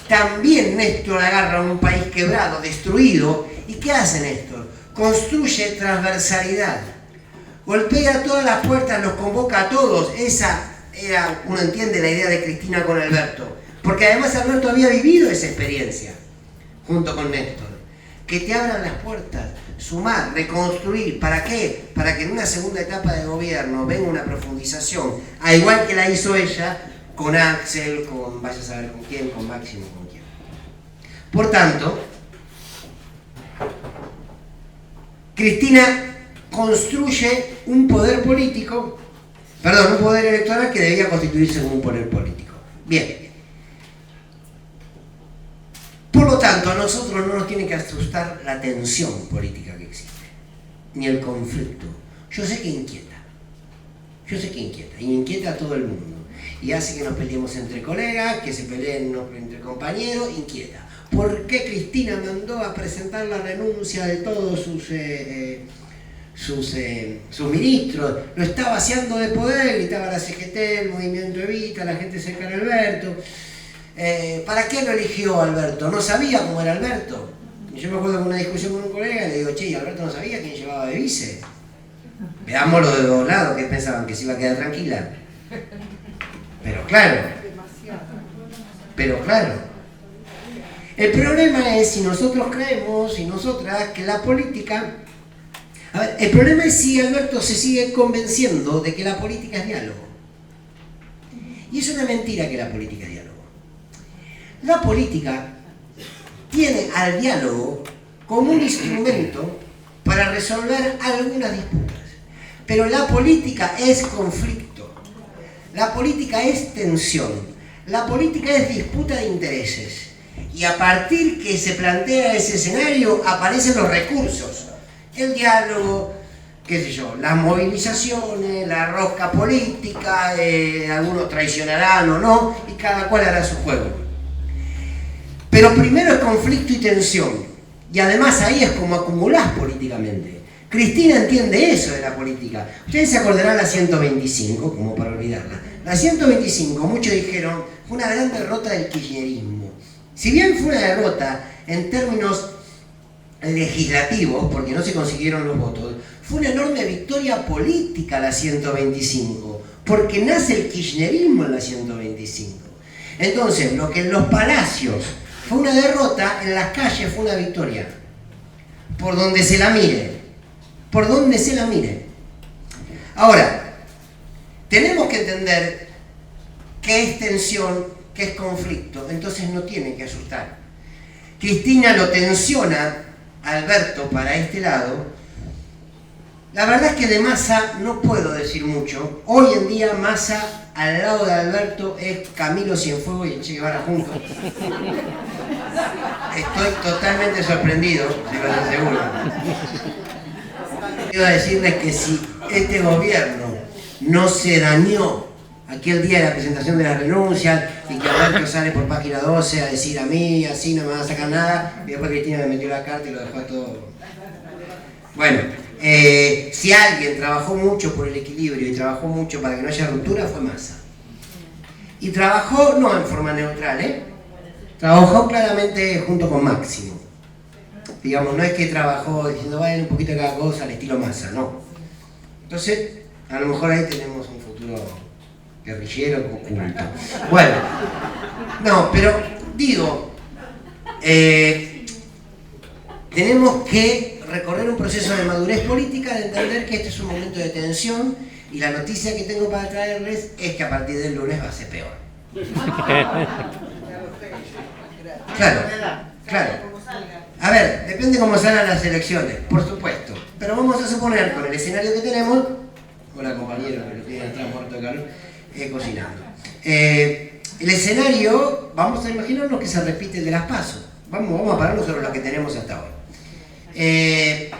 También Néstor agarra un país quebrado, destruido, ¿y qué hace Néstor? Construye transversalidad. Golpea todas las puertas, los convoca a todos. Esa era, uno entiende la idea de Cristina con Alberto. Porque además Alberto había vivido esa experiencia, junto con Néstor. Que te abran las puertas, sumar, reconstruir. ¿Para qué? Para que en una segunda etapa de gobierno venga una profundización, a igual que la hizo ella, con Axel, con vaya a saber con quién, con Máximo, con quién. Por tanto, Cristina construye un poder político, un poder electoral que debía constituirse como un poder político. Bien. Por lo tanto, a nosotros no nos tiene que asustar la tensión política que existe, ni el conflicto. Yo sé que inquieta, y inquieta a todo el mundo. Y hace que nos peleemos entre colegas, que se peleen entre compañeros, inquieta. ¿Por qué Cristina mandó a presentar la renuncia de todos sus ministros? Lo está vaciando de poder, gritaba la CGT, el Movimiento Evita, la gente cercana a Alberto. ¿Para qué lo eligió Alberto? ¿No sabía cómo era Alberto? Y yo me acuerdo de una discusión con un colega y le digo, che, ¿y Alberto no sabía quién llevaba de vice? Veámoslo de dos lados, que pensaban que se iba a quedar tranquila. Pero claro. El problema es si nosotros creemos y nosotras que la política... A ver, el problema es si Alberto se sigue convenciendo de que la política es diálogo. Y es una mentira que la política es diálogo. La política tiene al diálogo como un instrumento para resolver algunas disputas. Pero la política es conflicto. La política es tensión. La política es disputa de intereses. Y a partir que se plantea ese escenario aparecen los recursos. El diálogo, qué sé yo, las movilizaciones, la rosca política, algunos traicionarán o no, y cada cual hará su juego. Pero primero es conflicto y tensión, y además ahí es como acumulás políticamente. Cristina entiende eso de la política. Ustedes se acordarán la 125, como para olvidarla. La 125, muchos dijeron, fue una gran derrota del kirchnerismo. Si bien fue una derrota en términos legislativos, porque no se consiguieron los votos, fue una enorme victoria política la 125, porque nace el kirchnerismo en la 125. Entonces, lo que en los palacios fue una derrota, en las calles fue una victoria. Por donde se la mire. Por donde se la mire. Ahora, tenemos que entender que es tensión, que es conflicto, entonces no tiene que asustar. Cristina lo tensiona a Alberto para este lado. La verdad es que de Massa no puedo decir mucho. Hoy en día Massa al lado de Alberto es Camilo Cienfuegos y Che Guevara juntos. Estoy totalmente sorprendido, se lo aseguro. Quiero decirles que si este gobierno no se dañó aquel día de la presentación de las renuncias y que Alberto sale por página 12 a decir a mí, así no me van a sacar nada, y después Cristina le metió la carta y lo dejó todo. Bueno, si alguien trabajó mucho por el equilibrio y trabajó mucho para que no haya ruptura fue Massa. Y trabajó no en forma neutral, trabajó claramente junto con Máximo. Digamos, no es que trabajó diciendo vayan un poquito de cada cosa al estilo Massa, no. Entonces, a lo mejor ahí tenemos un futuro guerrillero oculto. Bueno, no, pero digo, tenemos que recorrer un proceso de madurez política, de entender que este es un momento de tensión y la noticia que tengo para traerles es que a partir del lunes va a ser peor. Claro. A ver, depende cómo salgan las elecciones, por supuesto. Pero vamos a suponer, con el escenario que tenemos, hola compañero, que lo tiene atrás muerto de calor, cocinando. El escenario, vamos a imaginarnos que se repite el de las PASO. Vamos a pararnos sobre lo que tenemos hasta ahora. Que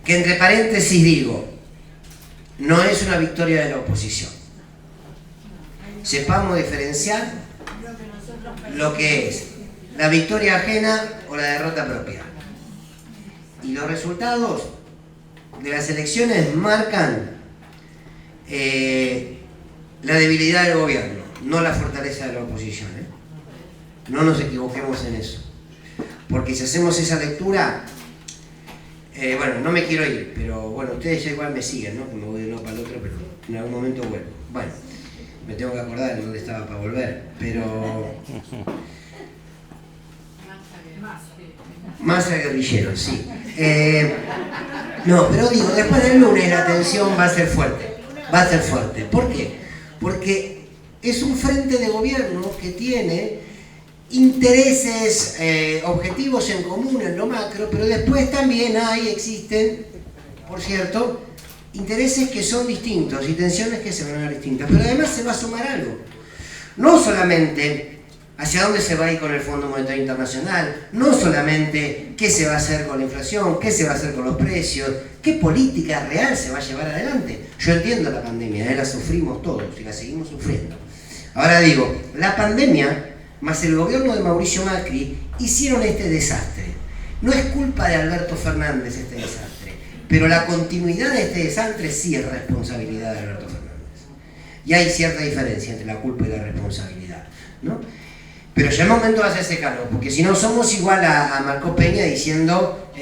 entre paréntesis digo, no es una victoria de la oposición. Sepamos diferenciar lo que es la victoria ajena o la derrota propia. Y los resultados de las elecciones marcan la debilidad del gobierno, no la fortaleza de la oposición. No nos equivoquemos en eso. Porque si hacemos esa lectura, bueno, no me quiero ir, pero bueno, ustedes ya igual me siguen, ¿no? Que me voy de uno para el otro, pero en algún momento vuelvo. Bueno, me tengo que acordar de dónde estaba para volver, pero... Massa guerrillero, sí. No, pero digo, después del lunes la tensión va a ser fuerte. Va a ser fuerte. ¿Por qué? Porque es un frente de gobierno que tiene intereses, objetivos en común en lo macro, pero después también existen, por cierto, intereses que son distintos y tensiones que se van a dar distintas. Pero además se va a sumar algo. No solamente hacia dónde se va a ir con el Fondo Monetario Internacional, no solamente qué se va a hacer con la inflación, qué se va a hacer con los precios, qué política real se va a llevar adelante. Yo entiendo la pandemia, la sufrimos todos y la seguimos sufriendo. Ahora digo, la pandemia más el gobierno de Mauricio Macri hicieron este desastre. No es culpa de Alberto Fernández este desastre, pero la continuidad de este desastre sí es responsabilidad de Alberto Fernández. Y hay cierta diferencia entre la culpa y la responsabilidad, ¿no? Pero ya es momento de hacerse cargo, porque si no somos igual a Marco Peña diciendo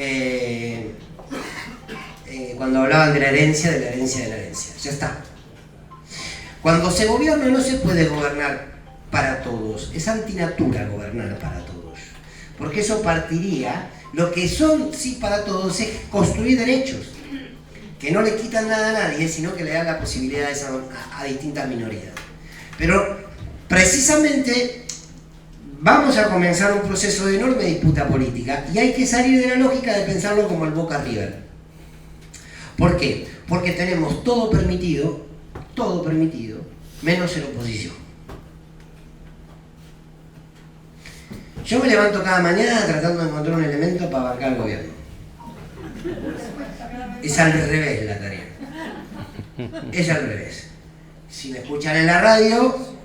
cuando hablaban de la herencia, de la herencia, de la herencia. Ya está. Cuando se gobierna no se puede gobernar para todos. Es antinatura gobernar para todos. Porque eso partiría, lo que son sí para todos es construir derechos. Que no le quitan nada a nadie, sino que le dan la posibilidad a distintas minorías. Pero precisamente vamos a comenzar un proceso de enorme disputa política y hay que salir de la lógica de pensarlo como el Boca River. ¿Por qué? Porque tenemos todo permitido, menos en oposición. Yo me levanto cada mañana tratando de encontrar un elemento para bancar al gobierno. Es al revés la tarea. Es al revés. Si me escuchan en la radio,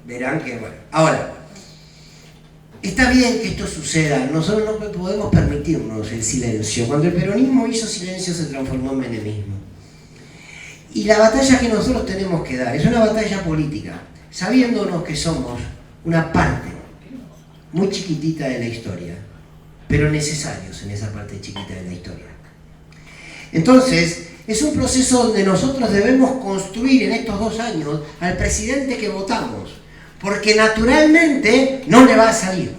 verán que, bueno. Ahora, está bien que esto suceda. Nosotros no podemos permitirnos el silencio. Cuando el peronismo hizo silencio se transformó en menemismo. Y la batalla que nosotros tenemos que dar es una batalla política, sabiéndonos que somos una parte muy chiquitita de la historia, pero necesarios en esa parte chiquita de la historia. Entonces, es un proceso donde nosotros debemos construir en estos 2 años al presidente que votamos, porque naturalmente no le va a salir.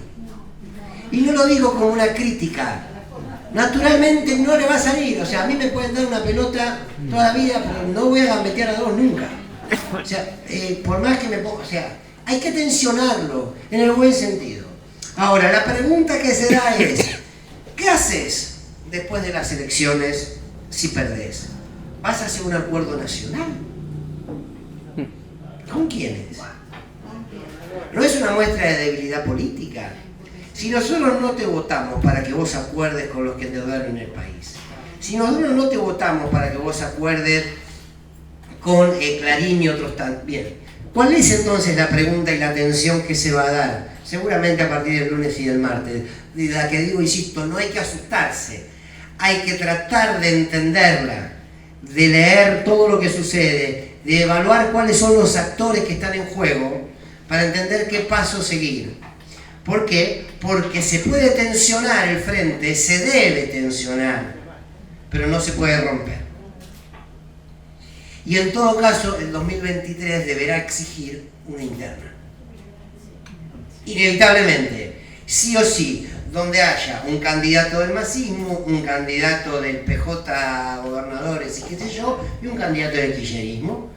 Y no lo digo como una crítica, naturalmente no le va a salir. O sea, a mí me pueden dar una pelota toda la vida, pero no voy a gambetear a 2 nunca. O sea, por más que me ponga, o sea, hay que tensionarlo en el buen sentido. Ahora, la pregunta que se da es, ¿qué haces después de las elecciones si perdés? ¿Vas a hacer un acuerdo nacional? ¿Con quiénes? No es una muestra de debilidad política. Si nosotros no te votamos para que vos acuerdes con los que endeudaron el país, si nosotros no te votamos para que vos acuerdes con Clarín y otros también, ¿cuál es entonces la pregunta y la tensión que se va a dar? Seguramente a partir del lunes y del martes. De la que digo, insisto, no hay que asustarse. Hay que tratar de entenderla, de leer todo lo que sucede, de evaluar cuáles son los actores que están en juego para entender qué paso seguir. ¿Por qué? Porque se puede tensionar el frente, se debe tensionar, pero no se puede romper. Y en todo caso, el 2023 deberá exigir una interna. Inevitablemente, sí o sí, donde haya un candidato del masismo, un candidato del PJ a gobernadores y qué sé yo, y un candidato del kirchnerismo.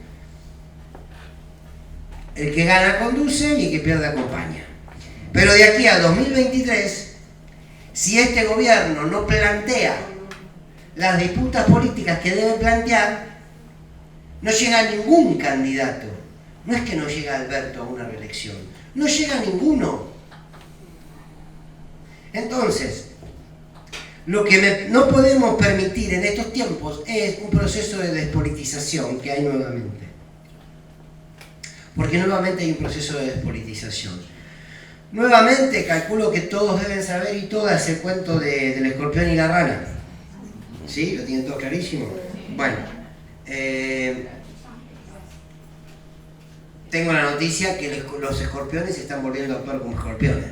El que gana conduce y el que pierde acompaña. Pero de aquí a 2023, si este gobierno no plantea las disputas políticas que debe plantear, no llega ningún candidato. No es que no llega Alberto a una reelección, no llega ninguno. Entonces, lo que no podemos permitir en estos tiempos es un proceso de despolitización que hay nuevamente. Porque nuevamente hay un proceso de despolitización. Nuevamente calculo que todos deben saber y todas el cuento del escorpión y la rana. ¿Sí? ¿Lo tienen todo clarísimo? Bueno, tengo la noticia que los escorpiones se están volviendo a actuar como escorpiones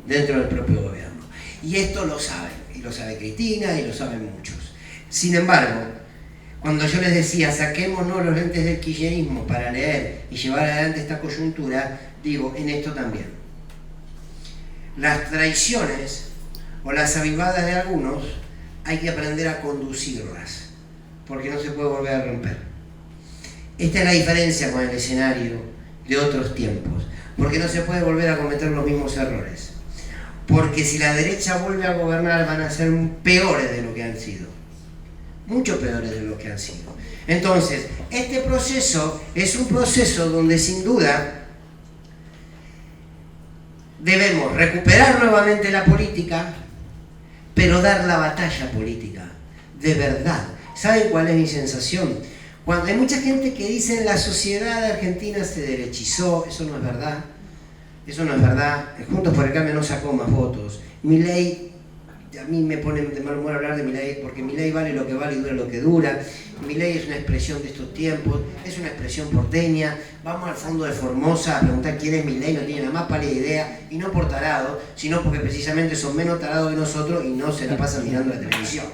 dentro del propio gobierno. Y esto lo saben, y lo sabe Cristina, y lo saben muchos. Sin embargo, cuando yo les decía, saquémonos los lentes del kirchnerismo para leer y llevar adelante esta coyuntura, digo, en esto también. Las traiciones o las avivadas de algunos hay que aprender a conducirlas, porque no se puede volver a romper. Esta es la diferencia con el escenario de otros tiempos, porque no se puede volver a cometer los mismos errores. Porque si la derecha vuelve a gobernar van a ser peores de lo que han sido. Mucho peores de lo que han sido. Entonces, este proceso es un proceso donde sin duda debemos recuperar nuevamente la política, pero dar la batalla política, de verdad. ¿Saben cuál es mi sensación? Cuando hay mucha gente que dice la sociedad argentina se derechizó, eso no es verdad. Eso no es verdad. Juntos por el Cambio no sacó más votos. Milei, a mí me pone de mal humor hablar de Milei, porque Milei vale lo que vale y dura lo que dura. Milei es una expresión de estos tiempos, es una expresión porteña. Vamos al fondo de Formosa a preguntar quién es Milei, no tiene la más pálida idea, y no por tarado, sino porque precisamente son menos tarados que nosotros y no se la pasan mirando la televisión.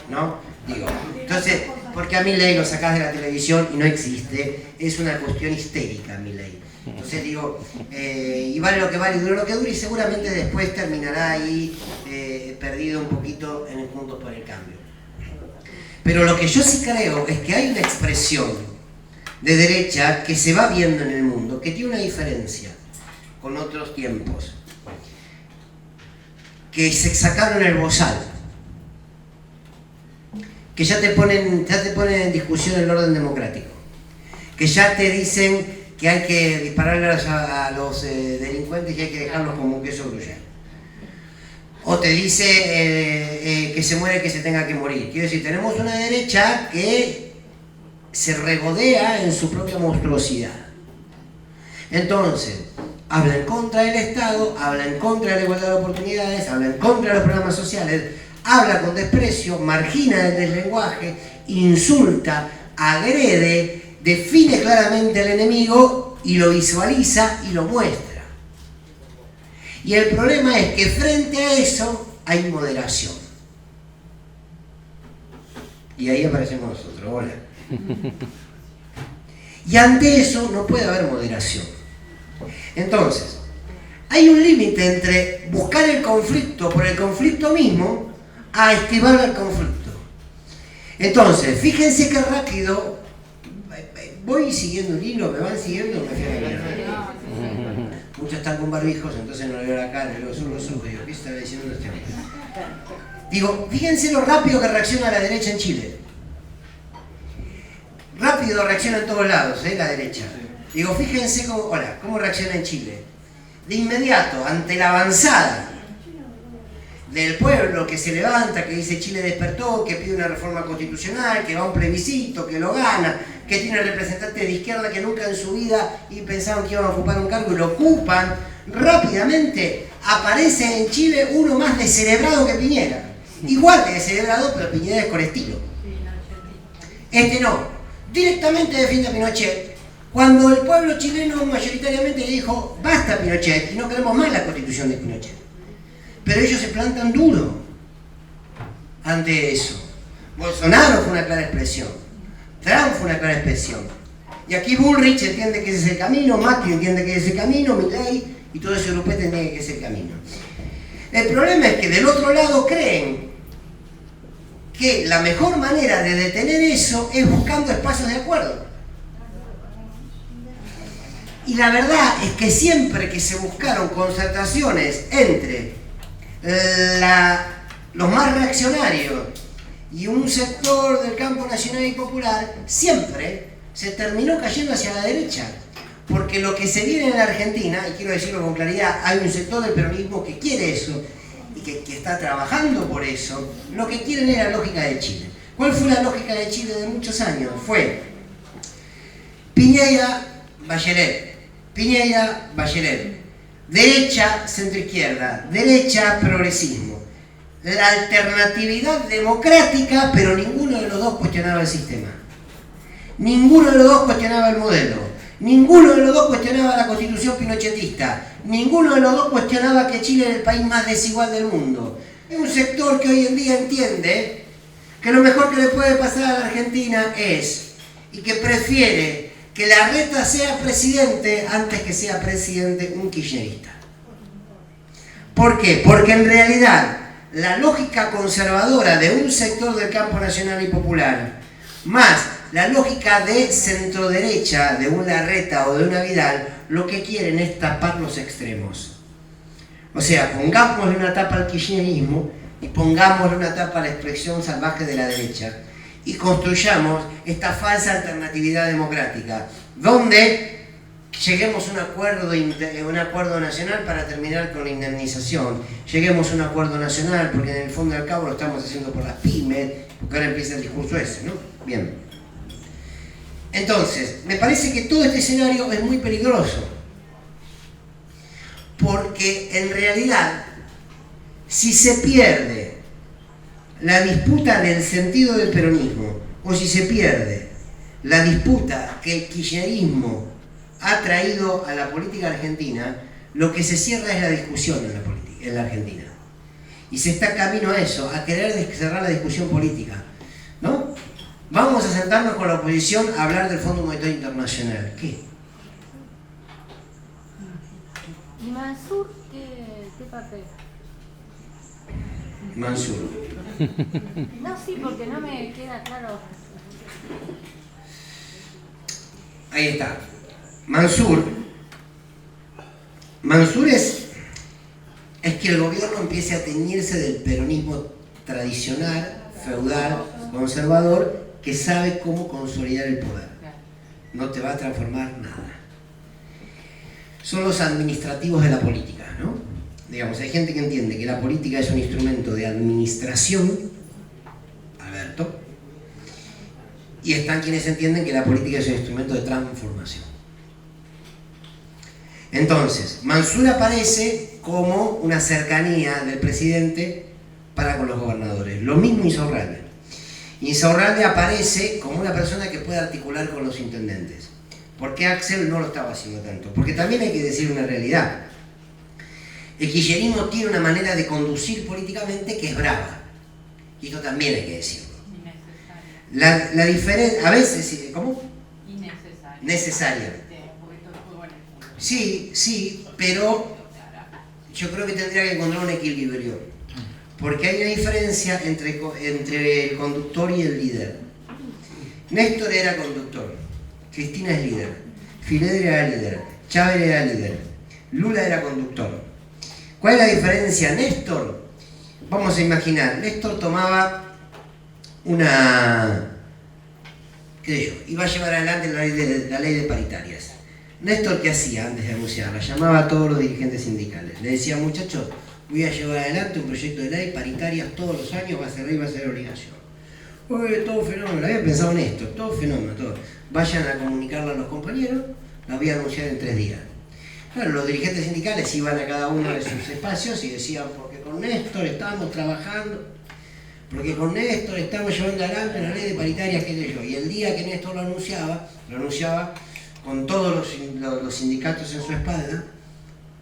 ¿no? Digo, entonces, porque a Milei lo sacás de la televisión y no existe, es una cuestión histérica Milei. Entonces digo, y vale lo que vale y dure lo que dure, y seguramente después terminará ahí perdido un poquito en el Juntos por el Cambio. Pero lo que yo sí creo es que hay una expresión de derecha que se va viendo en el mundo, que tiene una diferencia con otros tiempos, que se sacaron el bozal, que ya te ponen en discusión el orden democrático, que ya te dicen que hay que dispararle a los delincuentes y hay que dejarlos como un queso gruyere. O te dice que se muere, que se tenga que morir. Quiero decir, tenemos una derecha que se regodea en su propia monstruosidad. Entonces, habla en contra del Estado, habla en contra de la igualdad de oportunidades, habla en contra de los programas sociales, habla con desprecio, margina el lenguaje, insulta, agrede, define claramente al enemigo y lo visualiza y lo muestra. Y el problema es que frente a eso hay moderación. Y ahí aparecemos nosotros, hola. Y ante eso no puede haber moderación. Entonces, hay un límite entre buscar el conflicto por el conflicto mismo a esquivar el conflicto. Entonces, fíjense qué rápido. Voy siguiendo un hilo, me van siguiendo, me fui a la mierda. Muchos están con barbijos, entonces no le veo la cara, luego son los ojos. Digo, ¿qué está diciendo este hombre? Digo, fíjense lo rápido que reacciona la derecha en Chile. Rápido reacciona en todos lados, la derecha. Digo, fíjense cómo reacciona en Chile. De inmediato, ante la avanzada del pueblo que se levanta, que dice Chile despertó, que pide una reforma constitucional, que va a un plebiscito, que lo gana, que tiene representantes de izquierda que nunca en su vida y pensaban que iban a ocupar un cargo y lo ocupan, rápidamente aparece en Chile uno más descerebrado que Piñera. Igual de descerebrado, pero Piñera es con estilo. Este no, directamente defiende a Pinochet, cuando el pueblo chileno mayoritariamente le dijo, basta Pinochet, y no queremos más la constitución de Pinochet. Pero ellos se plantan duro ante eso. Bolsonaro fue una clara expresión. Trump fue una clara expresión. Y aquí Bullrich entiende que ese es el camino, Macri entiende que ese es el camino, Milei y todo ese grupete entiende que es el camino. El problema es que del otro lado creen que la mejor manera de detener eso es buscando espacios de acuerdo. Y la verdad es que siempre que se buscaron concertaciones entre los más reaccionarios y un sector del campo nacional y popular, siempre se terminó cayendo hacia la derecha. Porque lo que se viene en la Argentina, y quiero decirlo con claridad, hay un sector del peronismo que quiere eso y que está trabajando por eso. Lo que quieren es la lógica de Chile. ¿Cuál fue la lógica de Chile de muchos años? Fue Piñera, Bachelet, Piñera, Bachelet, derecha, centroizquierda, derecha, progresismo. La alternatividad democrática, pero ninguno de los dos cuestionaba el sistema. Ninguno de los dos cuestionaba el modelo. Ninguno de los dos cuestionaba la constitución pinochetista. Ninguno de los dos cuestionaba que Chile era el país más desigual del mundo. Es un sector que hoy en día entiende que lo mejor que le puede pasar a la Argentina es, y que prefiere que Larreta sea presidente antes que sea presidente un kirchnerista. ¿Por qué? Porque en realidad la lógica conservadora de un sector del campo nacional y popular, más la lógica de centroderecha de un Larreta o de una Vidal, lo que quieren es tapar los extremos. O sea, pongámosle una tapa al kirchnerismo y pongámosle una tapa a la expresión salvaje de la derecha y construyamos esta falsa alternatividad democrática, donde lleguemos a un acuerdo nacional para terminar con la indemnización, lleguemos a un acuerdo nacional porque en el fondo y al cabo lo estamos haciendo por las pymes, porque ahora empieza el discurso ese, ¿no? Bien. Entonces, me parece que todo este escenario es muy peligroso, porque en realidad, si se pierde la disputa del sentido del peronismo, o si se pierde la disputa que el kirchnerismo ha traído a la política argentina, lo que se cierra es la discusión en la Argentina. Y se está camino a eso, a querer cerrar la discusión política, ¿no? Vamos a sentarnos con la oposición a hablar del Fondo Monetario Internacional. ¿Qué? ¿Y Mansur qué papel? Mansur. No, sí, porque no me queda claro. Ahí está. Mansur es que el gobierno empiece a teñirse del peronismo tradicional, feudal, conservador, que sabe cómo consolidar el poder. No te va a transformar nada. Son los administrativos de la política, ¿no? Digamos, hay gente que entiende que la política es un instrumento de administración, Alberto, y están quienes entienden que la política es un instrumento de transformación. Entonces, Mansur aparece como una cercanía del presidente para con los gobernadores. Lo mismo Insaurralde. Insaurralde aparece como una persona que puede articular con los intendentes. ¿Por qué Axel no lo estaba haciendo tanto? Porque también hay que decir una realidad. El kirchnerismo tiene una manera de conducir políticamente que es brava. Y esto también hay que decirlo. La diferencia, a veces, ¿cómo? Innecesaria. Necesaria. Un poquito de fútbol en el fútbol. Sí, pero yo creo que tendría que encontrar un equilibrio. Porque hay una diferencia entre el conductor y el líder. Néstor era conductor, Cristina es líder, Fidel era líder, Chávez era líder, Lula era conductor. ¿Cuál es la diferencia? Néstor, vamos a imaginar, Néstor tomaba qué sé yo, iba a llevar adelante la ley de paritarias. Néstor, ¿qué hacía antes de anunciarla? Llamaba a todos los dirigentes sindicales. Le decía, muchachos, voy a llevar adelante un proyecto de ley paritarias todos los años, va a ser ley, va a ser obligación. Todo fenómeno, había pensado en esto, todo fenómeno, todo. Vayan a comunicarla a los compañeros, la voy a anunciar en 3 días. Claro, los dirigentes sindicales iban a cada uno de sus espacios y decían, porque con Néstor estamos trabajando, porque con Néstor estamos llevando adelante la ley de paritarias, qué sé yo. Y el día que Néstor lo anunciaba con todos los sindicatos en su espalda,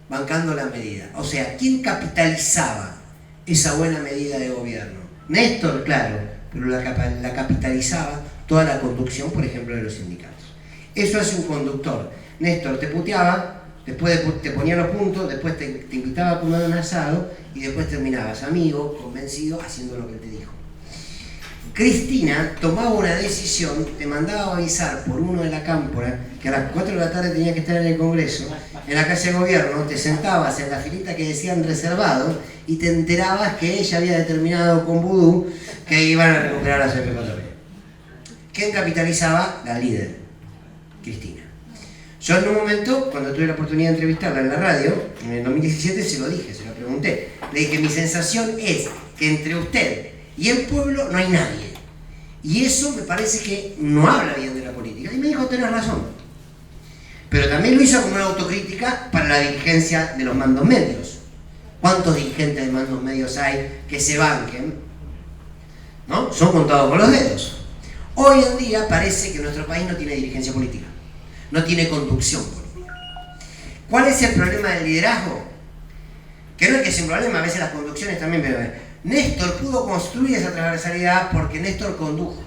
bancando la medida. O sea, ¿quién capitalizaba esa buena medida de gobierno? Néstor, claro, pero la capitalizaba toda la conducción, por ejemplo, de los sindicatos. Eso hace un conductor. Néstor te puteaba, después te ponía los puntos, después te invitaba a comer un asado y después terminabas amigo, convencido, haciendo lo que él te dijo. Cristina tomaba una decisión, te mandaba a avisar por uno de la cámpora que a las 4 de la tarde tenía que estar en el Congreso, en la casa de gobierno, te sentabas en la filita que decían reservado y te enterabas que ella había determinado con vudú que iban a recuperar la CP4P. ¿Quién capitalizaba? La líder, Cristina. Yo en un momento, cuando tuve la oportunidad de entrevistarla en la radio, en el 2017 se lo dije, se lo pregunté. Le dije, mi sensación es que entre usted y el pueblo no hay nadie. Y eso me parece que no habla bien de la política. Y me dijo, tenés razón. Pero también lo hizo como una autocrítica para la dirigencia de los mandos medios. ¿Cuántos dirigentes de mandos medios hay que se banquen? ¿No? Son contados con los dedos. Hoy en día parece que nuestro país no tiene dirigencia política. No tiene conducción política. ¿Cuál es el problema del liderazgo? Que no es que sea un problema, a veces las conducciones también, pero Néstor pudo construir esa transversalidad porque Néstor condujo.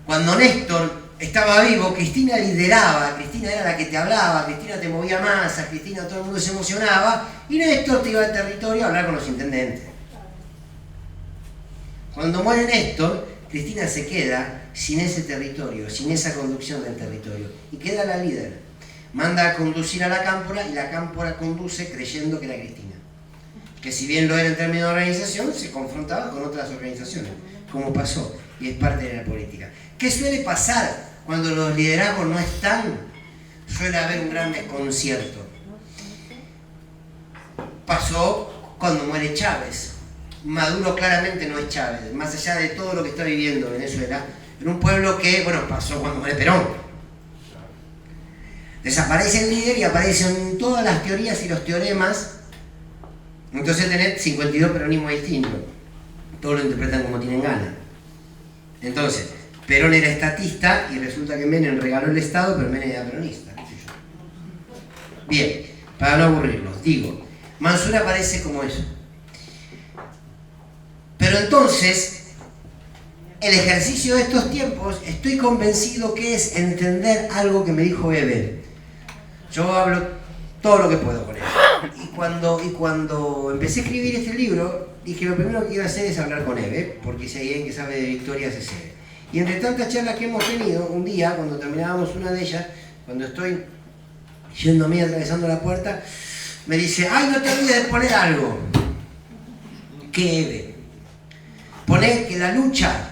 Cuando Néstor estaba vivo, Cristina lideraba, Cristina era la que te hablaba, Cristina te movía masas, Cristina todo el mundo se emocionaba y Néstor te iba al territorio a hablar con los intendentes. Cuando muere Néstor, Cristina se queda sin ese territorio, sin esa conducción del territorio y queda la líder. Manda a conducir a la cámpora y la cámpora conduce creyendo que era Cristina. Que si bien lo era en términos de organización, se confrontaba con otras organizaciones, como pasó, y es parte de la política. ¿Qué suele pasar cuando los liderazgos no están? Suele haber un gran desconcierto. Pasó cuando muere Chávez. Maduro claramente no es Chávez, más allá de todo lo que está viviendo Venezuela, en un pueblo que, bueno, pasó cuando muere Perón. Desaparece el líder y aparecen todas las teorías y los teoremas. Entonces tenés 52 peronismos distintos. Todos lo interpretan como tienen ganas. Entonces, Perón era estatista y resulta que Menem regaló el Estado, pero Menem era peronista. Bien, para no aburrirlos, digo, Mansur aparece como eso. Pero entonces, el ejercicio de estos tiempos, estoy convencido que es entender algo que me dijo Eve. Yo hablo todo lo que puedo con él. Y cuando empecé a escribir este libro, dije lo primero que quiero hacer es hablar con Eve, porque si hay alguien que sabe de Victoria es Eve. Y entre tantas charlas que hemos tenido, un día, cuando terminábamos una de ellas, cuando estoy yéndome atravesando la puerta, me dice, ay, no te olvides de poner algo. ¿Qué, Eve? Poner que la lucha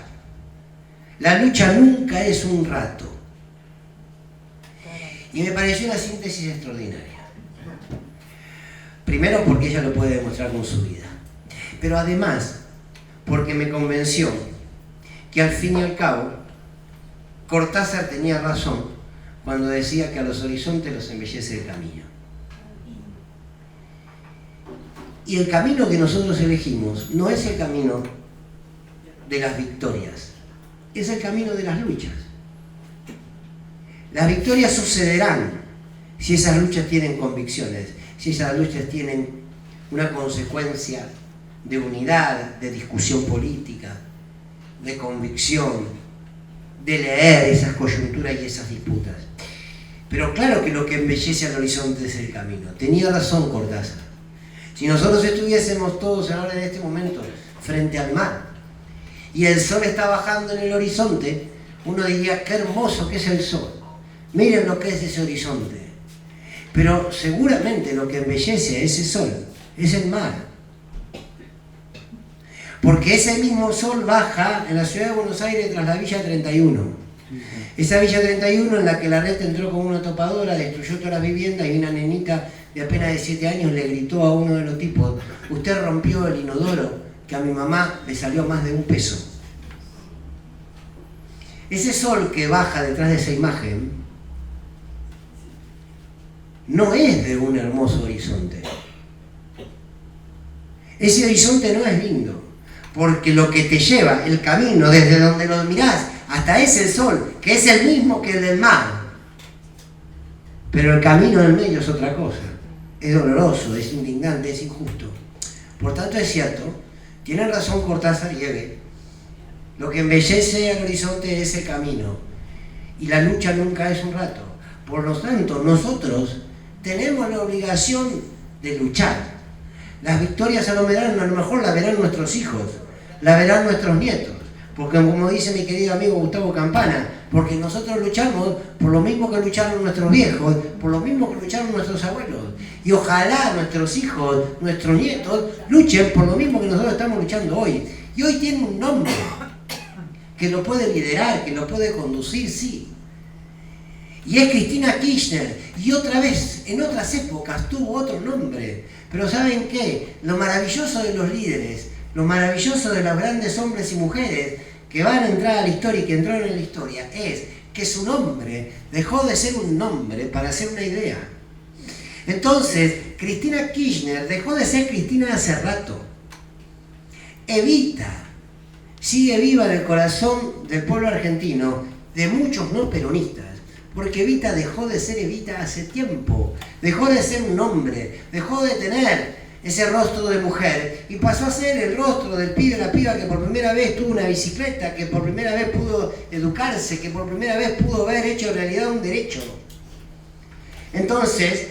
nunca es un rato. Y me pareció una síntesis extraordinaria. Primero porque ella lo puede demostrar con su vida. Pero además, porque me convenció que al fin y al cabo, Cortázar tenía razón cuando decía que a los horizontes los embellece el camino. Y el camino que nosotros elegimos no es el camino de las victorias, es el camino de las luchas. Las victorias sucederán si esas luchas tienen convicciones, si esas luchas tienen una consecuencia de unidad, de discusión política, de convicción, de leer esas coyunturas y esas disputas. Pero claro que lo que embellece al horizonte es el camino. Tenía razón Cortázar. Si nosotros estuviésemos todos ahora en este momento frente al mar y el sol está bajando en el horizonte, uno diría, qué hermoso que es el sol. Miren lo que es ese horizonte. Pero seguramente lo que embellece a ese sol es el mar. Porque ese mismo sol baja en la ciudad de Buenos Aires tras la Villa 31. Esa Villa 31 en la que la red entró con una topadora, destruyó todas las viviendas y una nenita de apenas de 7 años le gritó a uno de los tipos, usted rompió el inodoro que a mi mamá le salió más de $1. Ese sol que baja detrás de esa imagen no es de un hermoso horizonte. Ese horizonte no es lindo, porque lo que te lleva, el camino desde donde lo mirás hasta ese sol, que es el mismo que el del mar, pero el camino del medio es otra cosa, es doloroso, es indignante, es injusto. Por tanto es cierto, tienen razón Cortázar y Eve, lo que embellece al horizonte es el camino, y la lucha nunca es un rato. Por lo tanto, nosotros tenemos la obligación de luchar. Las victorias a lo mejor las verán nuestros hijos, las verán nuestros nietos, porque como dice mi querido amigo Gustavo Campana, porque nosotros luchamos por lo mismo que lucharon nuestros viejos, por lo mismo que lucharon nuestros abuelos, y ojalá nuestros hijos, nuestros nietos, luchen por lo mismo que nosotros estamos luchando hoy. Y hoy tiene un nombre, que lo puede liderar, que lo puede conducir, sí. Y es Cristina Kirchner, y otra vez, en otras épocas tuvo otro nombre. Pero ¿saben qué? Lo maravilloso de los líderes, lo maravilloso de los grandes hombres y mujeres que van a entrar a la historia y que entraron en la historia, es que su nombre dejó de ser un nombre para ser una idea. Entonces, Cristina Kirchner dejó de ser Cristina hace rato. Evita sigue viva en el corazón del pueblo argentino, de muchos no peronistas, porque Evita dejó de ser Evita hace tiempo, dejó de ser un hombre, dejó de tener ese rostro de mujer y pasó a ser el rostro del pibe o la piba que por primera vez tuvo una bicicleta, que por primera vez pudo educarse, que por primera vez pudo haber hecho realidad un derecho. Entonces,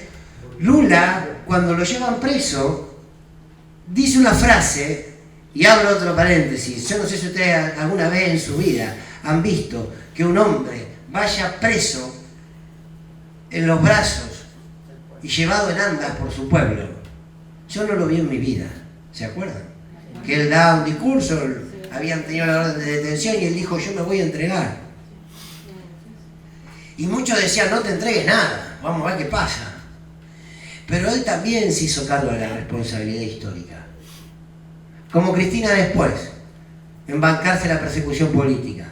Lula, cuando lo llevan preso, dice una frase, y abro otro paréntesis, yo no sé si ustedes alguna vez en su vida han visto que un hombre vaya preso en los brazos y llevado en andas por su pueblo. Yo no lo vi en mi vida, ¿se acuerdan? Que él daba un discurso, habían tenido la orden de detención y él dijo, yo me voy a entregar. Y muchos decían, no te entregues nada, vamos a ver qué pasa. Pero él también se hizo cargo de la responsabilidad histórica. Como Cristina después, en bancarse la persecución política.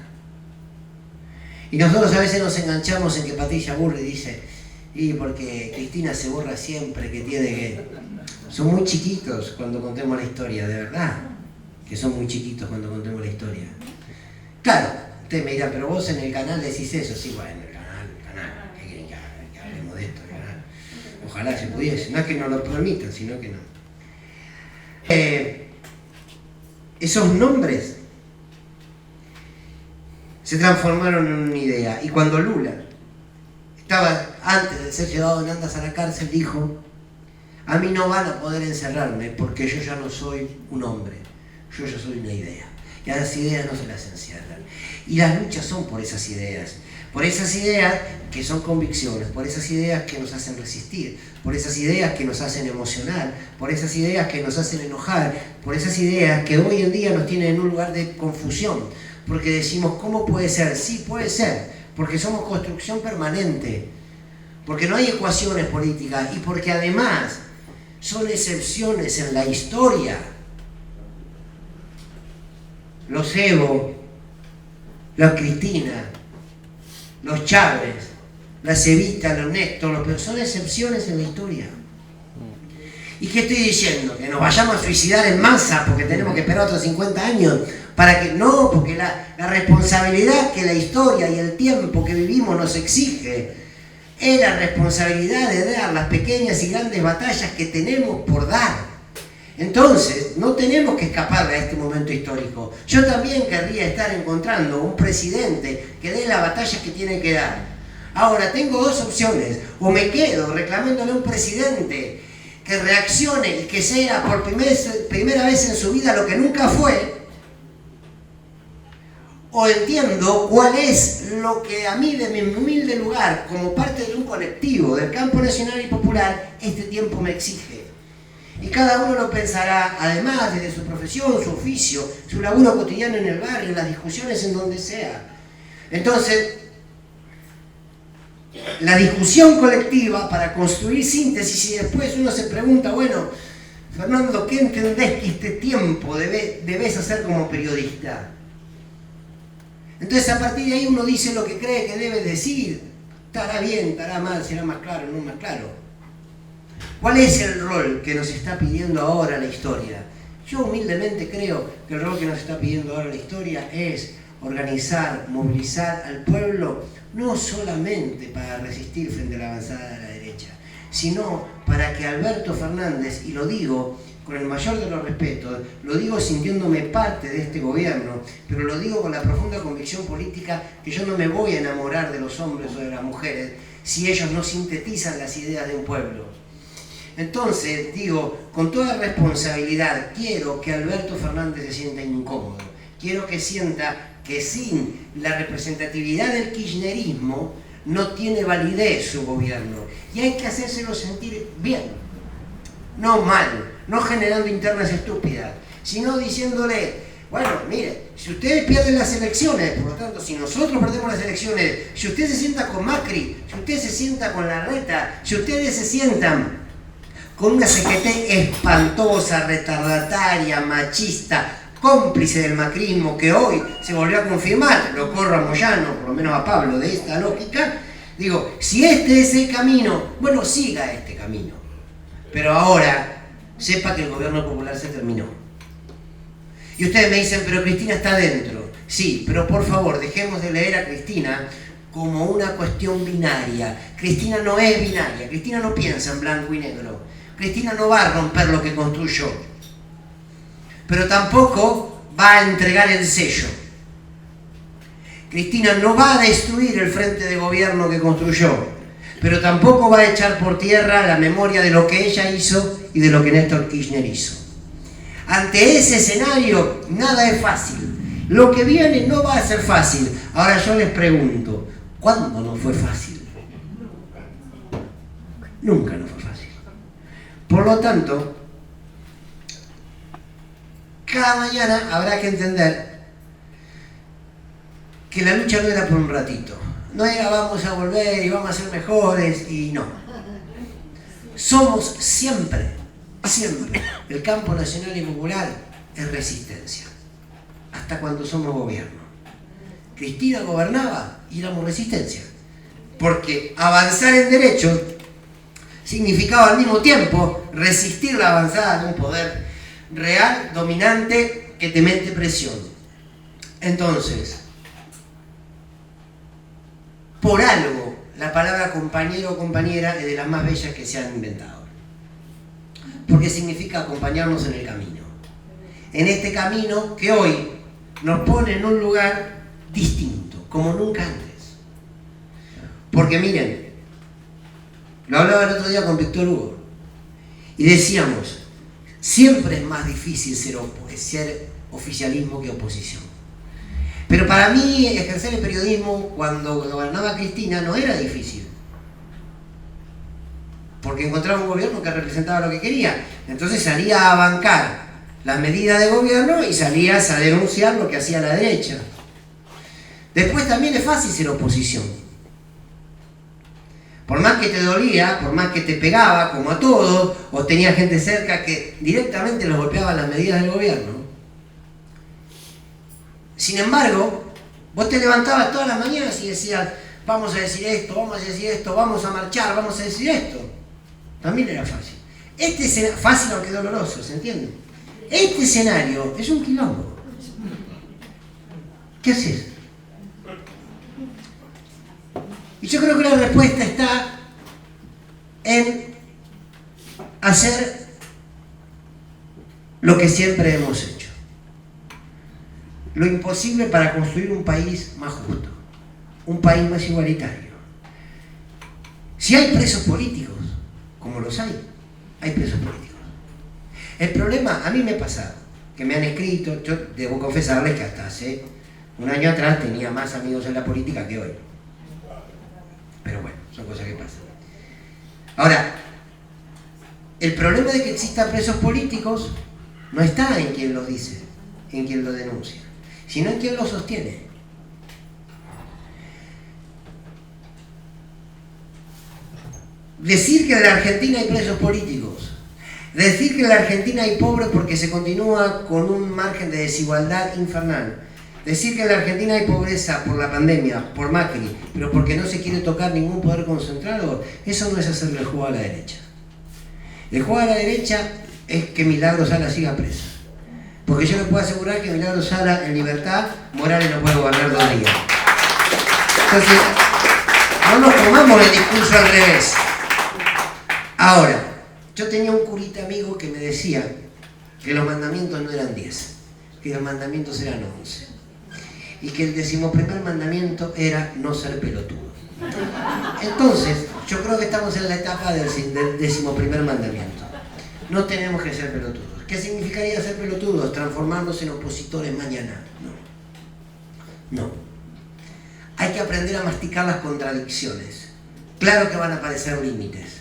Y nosotros a veces nos enganchamos en que Patricia Burri dice, y porque Cristina se borra siempre, que tiene que... Son muy chiquitos cuando contemos la historia, de verdad, que son muy chiquitos cuando contemos la historia. Claro, ustedes me dirán, pero vos en el canal decís eso. Sí, bueno, el canal, ¿qué quieren que hablemos de esto? El canal. Ojalá se pudiese, no es que no lo permitan, sino que no. esos nombres se transformaron en una idea. Y cuando Lula estaba, antes de ser llevado en andas a la cárcel, dijo: a mí no van a poder encerrarme porque yo ya no soy un hombre, yo ya soy una idea. Y a las ideas no se las encierran. Y las luchas son por esas ideas que son convicciones, por esas ideas que nos hacen resistir, por esas ideas que nos hacen emocionar, por esas ideas que nos hacen enojar, por esas ideas que hoy en día nos tienen en un lugar de confusión, porque decimos: ¿cómo puede ser? Sí, puede ser, porque somos construcción permanente, porque no hay ecuaciones políticas y porque además son excepciones en la historia. Los Evo, los Cristina, los Chávez, las Evita, los Néstor, pero son excepciones en la historia. ¿Y qué estoy diciendo? ¿Que nos vayamos a suicidar en masa porque tenemos que esperar otros 50 años? Para que no, porque la responsabilidad que la historia y el tiempo que vivimos nos exige es la responsabilidad de dar las pequeñas y grandes batallas que tenemos por dar. Entonces, no tenemos que escapar de este momento histórico. Yo también querría estar encontrando un presidente que dé la batalla que tiene que dar. Ahora, tengo dos opciones. O me quedo reclamándole a un presidente que reaccione y que sea por primera vez en su vida lo que nunca fue, o entiendo cuál es lo que a mí, de mi humilde lugar, como parte de un colectivo del campo nacional y popular, este tiempo me exige. Y cada uno lo pensará, además, desde su profesión, su oficio, su laburo cotidiano en el barrio, las discusiones en donde sea. Entonces, la discusión colectiva para construir síntesis, y después uno se pregunta: bueno, Fernando, ¿qué entendés que este tiempo debes hacer como periodista? Entonces, a partir de ahí uno dice lo que cree que debe decir. Estará bien, estará mal, será más claro, no más claro. ¿Cuál es el rol que nos está pidiendo ahora la historia? Yo humildemente creo que el rol que nos está pidiendo ahora la historia es organizar, movilizar al pueblo, no solamente para resistir frente a la avanzada de la derecha, sino para que Alberto Fernández, y lo digo con el mayor de los respetos, lo digo sintiéndome parte de este gobierno, pero lo digo con la profunda convicción política que yo no me voy a enamorar de los hombres o de las mujeres si ellos no sintetizan las ideas de un pueblo. Entonces, digo, con toda responsabilidad, quiero que Alberto Fernández se sienta incómodo. Quiero que sienta que sin la representatividad del kirchnerismo no tiene validez su gobierno. Y hay que hacérselo sentir bien, no mal, no generando internas estúpidas, sino diciéndole: bueno, mire, si ustedes pierden las elecciones, por lo tanto, si nosotros perdemos las elecciones, si usted se sienta con Macri, si usted se sienta con Larreta, si ustedes se sientan con una CGT espantosa, retardataria, machista, cómplice del macrismo, que hoy se volvió a confirmar, lo corro a Moyano, por lo menos a Pablo, de esta lógica, digo, si este es el camino, bueno, siga este camino. Pero ahora, sepa que el gobierno popular se terminó. Y ustedes me dicen: pero Cristina está dentro. Sí, pero por favor, dejemos de leer a Cristina como una cuestión binaria. Cristina no es binaria, Cristina no piensa en blanco y negro. Cristina no va a romper lo que construyó, pero tampoco va a entregar el sello. Cristina no va a destruir el frente de gobierno que construyó, pero tampoco va a echar por tierra la memoria de lo que ella hizo y de lo que Néstor Kirchner hizo. Ante ese escenario, nada es fácil. Lo que viene no va a ser fácil. Ahora yo les pregunto: ¿cuándo no fue fácil? Nunca no fue fácil. Por lo tanto, cada mañana habrá que entender que la lucha no era por un ratito. No era vamos a volver y vamos a ser mejores, y no. Somos siempre, siempre, el campo nacional y popular es resistencia. Hasta cuando somos gobierno. Cristina gobernaba y éramos resistencia. Porque avanzar en derechos significaba al mismo tiempo resistir la avanzada de un poder real, dominante, que te mete presión. Entonces, por algo, la palabra compañero o compañera es de las más bellas que se han inventado. Porque significa acompañarnos en el camino. en este camino que hoy nos pone en un lugar distinto, como nunca antes. Porque miren, lo hablaba el otro día con Víctor Hugo, y decíamos, siempre es más difícil ser oficialismo que oposición. Pero para mí ejercer el periodismo cuando gobernaba Cristina no era difícil. Porque encontraba un gobierno que representaba lo que quería. Entonces salía a bancar las medidas de gobierno y salías a denunciar lo que hacía la derecha. Después también es fácil ser oposición. Por más que te dolía, por más que te pegaba, como a todos, o tenía gente cerca que directamente los golpeaba las medidas del gobierno. Sin embargo, vos te levantabas todas las mañanas y decías, vamos a decir esto, vamos a decir esto, vamos a marchar, vamos a decir esto. También era fácil. Este escenario, fácil aunque doloroso, ¿se entiende? Este escenario es un quilombo. ¿Qué haces? Y yo creo que la respuesta está en hacer lo que siempre hemos hecho. Lo imposible para construir un país más justo, un país más igualitario. Si hay presos políticos, como los hay presos políticos. El problema, a mí me ha pasado, que me han escrito, yo debo confesarles que hasta hace un año atrás tenía más amigos en la política que hoy. Pero bueno, son cosas que pasan. Ahora, el problema de que existan presos políticos no está en quien los dice, en quien lo denuncia, sino en quien lo sostiene. Decir que en la Argentina hay presos políticos, decir que en la Argentina hay pobres porque se continúa con un margen de desigualdad infernal, decir que en la Argentina hay pobreza por la pandemia, por Macri, pero porque no se quiere tocar ningún poder concentrado, eso no es hacerle el juego a la derecha. El juego a la derecha es que Milagro Sala siga presa. Porque yo les puedo asegurar que Milagro Sala en libertad, Morales no puede gobernar 2 días. Entonces, no nos tomamos el discurso al revés. Ahora, yo tenía un curita amigo que me decía que los mandamientos no eran 10, que los mandamientos eran 11. Y que el 11º mandamiento era no ser pelotudo. Entonces, yo creo que estamos en la etapa del 11º mandamiento. No tenemos que ser pelotudos. ¿Qué significaría ser pelotudos? Transformarnos en opositores mañana. No. No. Hay que aprender a masticar las contradicciones. Claro que van a aparecer límites.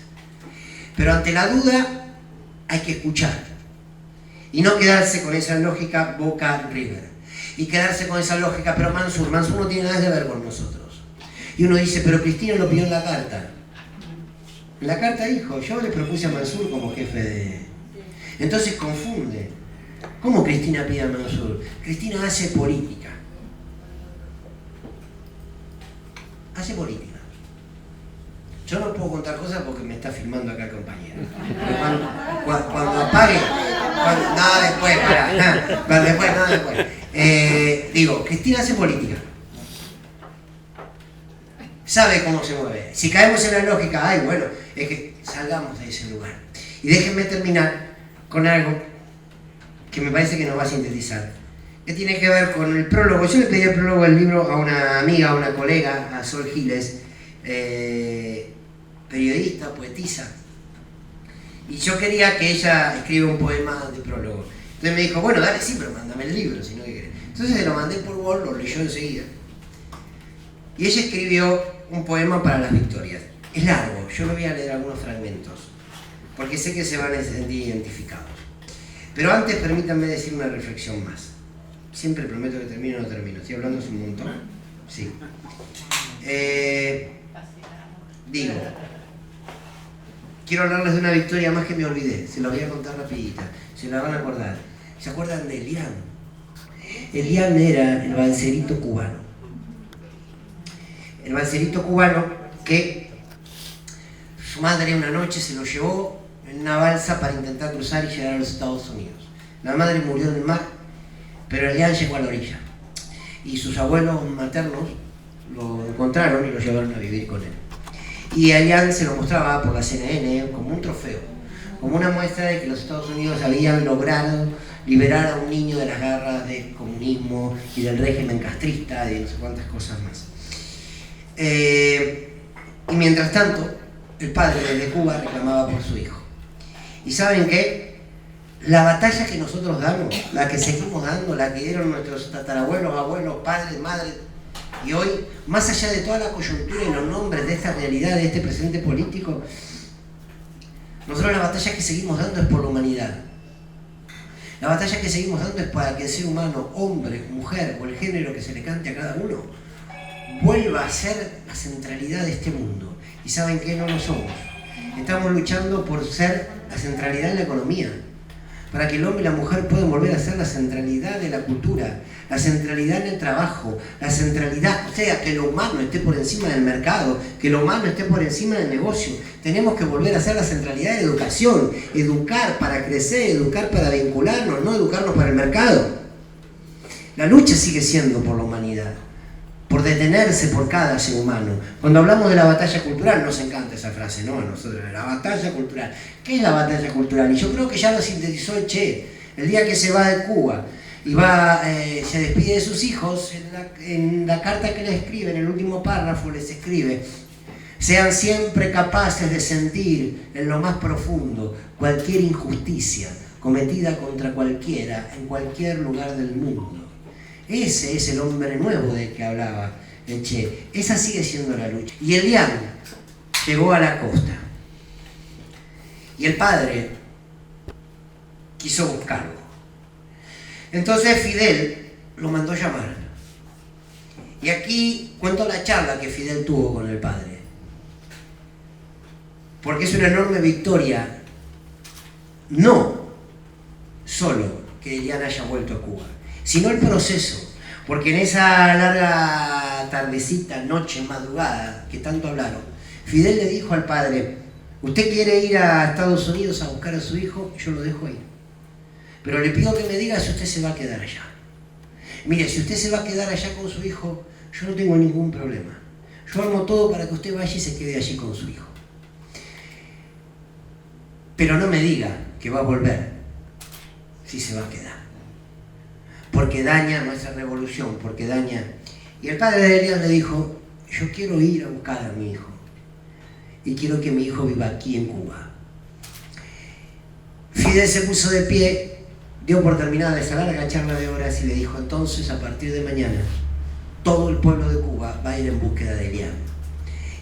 Pero ante la duda hay que escuchar. Y no quedarse con esa lógica Boca River. Y quedarse con esa lógica, pero Mansur no tiene nada que ver con nosotros. Y uno dice, pero Cristina lo pidió en la carta. En la carta dijo, yo le propuse a Mansur como jefe de... Entonces confunde. ¿Cómo Cristina pide a Mansur? Cristina hace política. Hace política. Yo no puedo contar cosas porque me está filmando acá el compañero. Cuando apague... después. Digo, Cristina hace política. Sabe cómo se mueve. Si caemos en la lógica, es que salgamos de ese lugar. Y déjenme terminar con algo que me parece que nos va a sintetizar. Que tiene que ver con el prólogo. Yo le pedí el prólogo del libro a una amiga, a una colega, a Sol Giles, periodista, poetisa. Y yo quería que ella escriba un poema de prólogo. Entonces me dijo, bueno, dale, sí, pero mándame el libro, si no que querés. Entonces se lo mandé por Word, lo leyó enseguida. Y ella escribió un poema para las victorias. Es largo, yo le voy a leer algunos fragmentos, porque sé que se van a sentir identificados. Pero antes permítanme decir una reflexión más. Siempre prometo que termino o no termino. ¿Estoy hablando hace un montón? Sí. Digo, quiero hablarles de una victoria más que me olvidé. Se la voy a contar rapidita. Se la van a acordar. ¿Se acuerdan de Elian? Elian era el balserito cubano. El balserito cubano que su madre una noche se lo llevó en una balsa para intentar cruzar y llegar a los Estados Unidos. La madre murió en el mar, pero Elian llegó a la orilla. Y sus abuelos maternos lo encontraron y lo llevaron a vivir con él. Y a Elian se lo mostraba por la CNN como un trofeo, como una muestra de que los Estados Unidos habían logrado liberar a un niño de las garras del comunismo y del régimen castrista y de no sé cuántas cosas más. Y mientras tanto, el padre desde Cuba reclamaba por su hijo. ¿Y saben qué? La batalla que nosotros damos, la que seguimos dando, la que dieron nuestros tatarabuelos, abuelos, padres, madres, y hoy, más allá de toda la coyuntura y los nombres de esta realidad, de este presente político, nosotros la batalla que seguimos dando es por la humanidad. La batalla que seguimos dando es para que el ser humano, hombre, mujer o el género que se le cante a cada uno, vuelva a ser la centralidad de este mundo. ¿Y saben qué? No lo somos. Estamos luchando por ser la centralidad en la economía, para que el hombre y la mujer puedan volver a ser la centralidad de la cultura, la centralidad en el trabajo, la centralidad, o sea, que lo humano esté por encima del mercado, que lo humano esté por encima del negocio. Tenemos que volver a ser la centralidad de la educación, educar para crecer, educar para vincularnos, no educarnos para el mercado. La lucha sigue siendo por la humanidad, por detenerse por cada ser humano. Cuando hablamos de la batalla cultural, nos encanta esa frase, ¿no? Nosotros, la batalla cultural. ¿Qué es la batalla cultural? Y yo creo que ya lo sintetizó el Che. El día que se va de Cuba y se despide de sus hijos, en la carta que le escribe, en el último párrafo les escribe: sean siempre capaces de sentir en lo más profundo cualquier injusticia cometida contra cualquiera, en cualquier lugar del mundo. Ese es el hombre nuevo del que hablaba el Che. Esa sigue siendo la lucha. Y el Elian llegó a la costa. Y el padre quiso buscarlo. Entonces Fidel lo mandó llamar. Y aquí cuento la charla que Fidel tuvo con el padre. Porque es una enorme victoria, no solo que Elian haya vuelto a Cuba, sino el proceso, porque en esa larga tardecita, noche, madrugada, que tanto hablaron, Fidel le dijo al padre: usted quiere ir a Estados Unidos a buscar a su hijo, yo lo dejo ir, pero le pido que me diga si usted se va a quedar allá. Mire, si usted se va a quedar allá con su hijo, yo no tengo ningún problema, yo armo todo para que usted vaya y se quede allí con su hijo, pero no me diga que va a volver si se va a quedar, porque daña nuestra revolución, porque daña. Y el padre de Elian le dijo: yo quiero ir a buscar a mi hijo y quiero que mi hijo viva aquí en Cuba. Fidel se puso de pie, dio por terminada esa larga charla de horas y le dijo: entonces, a partir de mañana, todo el pueblo de Cuba va a ir en búsqueda de Elian.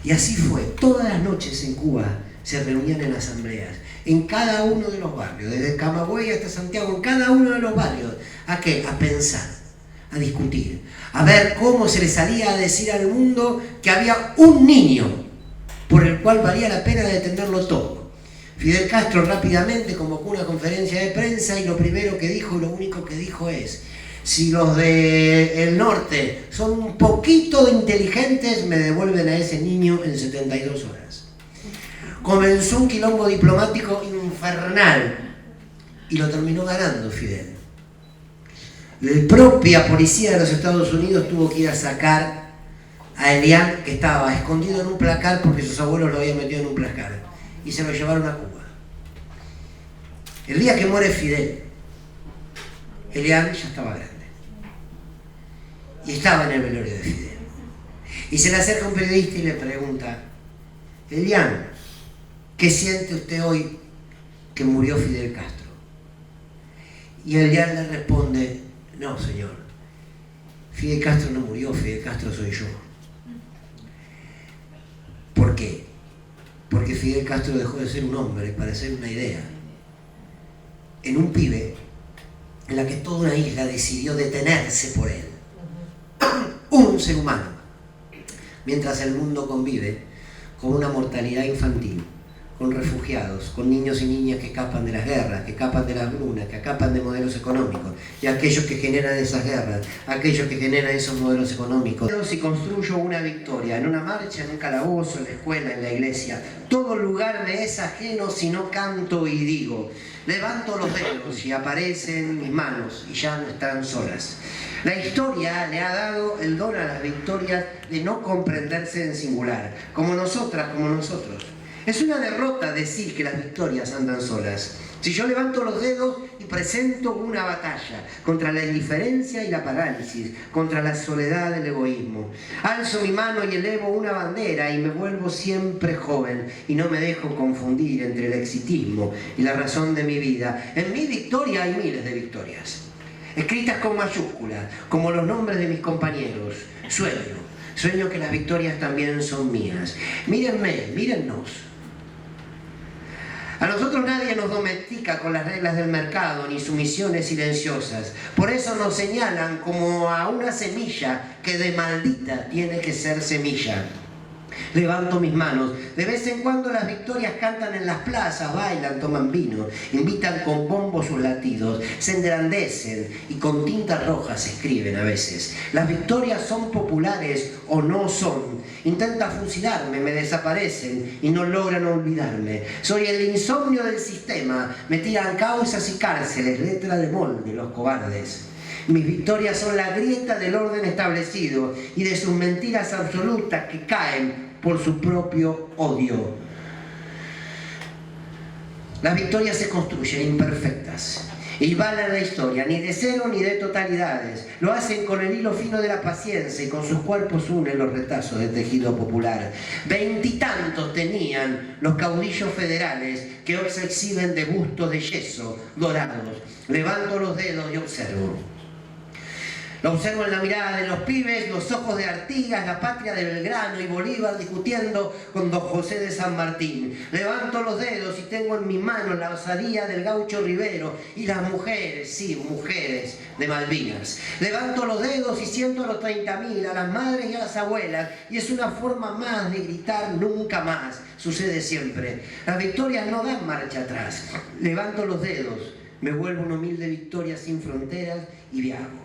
Y así fue. Todas las noches en Cuba se reunían en asambleas, en cada uno de los barrios, desde Camagüey hasta Santiago, en cada uno de los barrios. ¿A qué? A pensar, a discutir, a ver cómo se le salía a decir al mundo que había un niño por el cual valía la pena detenerlo todo. Fidel Castro rápidamente convocó una conferencia de prensa y lo primero que dijo, y lo único que dijo es: si los del norte son un poquito inteligentes, me devuelven a ese niño en 72 horas. Comenzó un quilombo diplomático infernal y lo terminó ganando Fidel. La propia policía de los Estados Unidos tuvo que ir a sacar a Elian, que estaba escondido en un placar porque sus abuelos lo habían metido en un placar, y se lo llevaron a Cuba. El día que muere Fidel, Elian ya estaba grande y estaba en el velorio de Fidel, y se le acerca un periodista y le pregunta: Elian, ¿qué siente usted hoy que murió Fidel Castro? Y Elian le responde: no, señor, Fidel Castro no murió, Fidel Castro soy yo. ¿Por qué? Porque Fidel Castro dejó de ser un hombre para ser una idea, en un pibe en la que toda una isla decidió detenerse por él. Un ser humano, mientras el mundo convive con una mortalidad infantil, con refugiados, con niños y niñas que escapan de las guerras, que escapan de las hambrunas, que escapan de modelos económicos, y aquellos que generan esas guerras, aquellos que generan esos modelos económicos. Si construyo una victoria en una marcha, en un calabozo, en la escuela, en la iglesia, todo lugar me es ajeno si no canto y digo. Levanto los dedos y aparecen mis manos y ya no están solas. La historia le ha dado el don a las victorias de no comprenderse en singular, como nosotras, como nosotros. Es una derrota decir que las victorias andan solas. Si yo levanto los dedos y presento una batalla contra la indiferencia y la parálisis, contra la soledad del egoísmo, alzo mi mano y elevo una bandera y me vuelvo siempre joven y no me dejo confundir entre el exitismo y la razón de mi vida. En mi victoria hay miles de victorias, escritas con mayúsculas, como los nombres de mis compañeros. Sueño que las victorias también son mías. Mírenme, mírennos. A nosotros nadie nos domestica con las reglas del mercado ni sumisiones silenciosas. Por eso nos señalan como a una semilla que de maldita tiene que ser semilla. Levanto mis manos. De vez en cuando las victorias cantan en las plazas, bailan, toman vino, invitan con bombo sus latidos, se engrandecen y con tinta roja se escriben a veces. Las victorias son populares o no son. Intentan fusilarme, me desaparecen y no logran olvidarme. Soy el insomnio del sistema, me tiran causas y cárceles, letra de molde, los cobardes. Mis victorias son la grieta del orden establecido y de sus mentiras absolutas que caen por su propio odio. Las victorias se construyen imperfectas y van a la historia, ni de cero ni de totalidades. Lo hacen con el hilo fino de la paciencia y con sus cuerpos unen los retazos de tejido popular. 20 y tantos tenían los caudillos federales que hoy se exhiben de bustos de yeso dorados. Levanto los dedos y observo. Lo observo en la mirada de los pibes, los ojos de Artigas, la patria de Belgrano y Bolívar discutiendo con don José de San Martín. Levanto los dedos y tengo en mis manos la osadía del gaucho Rivero y las mujeres, sí, mujeres de Malvinas. Levanto los dedos y siento a los 30.000, a las madres y a las abuelas, y es una forma más de gritar nunca más. Sucede siempre. Las victorias no dan marcha atrás. Levanto los dedos, me vuelvo una humilde victoria sin fronteras y viajo.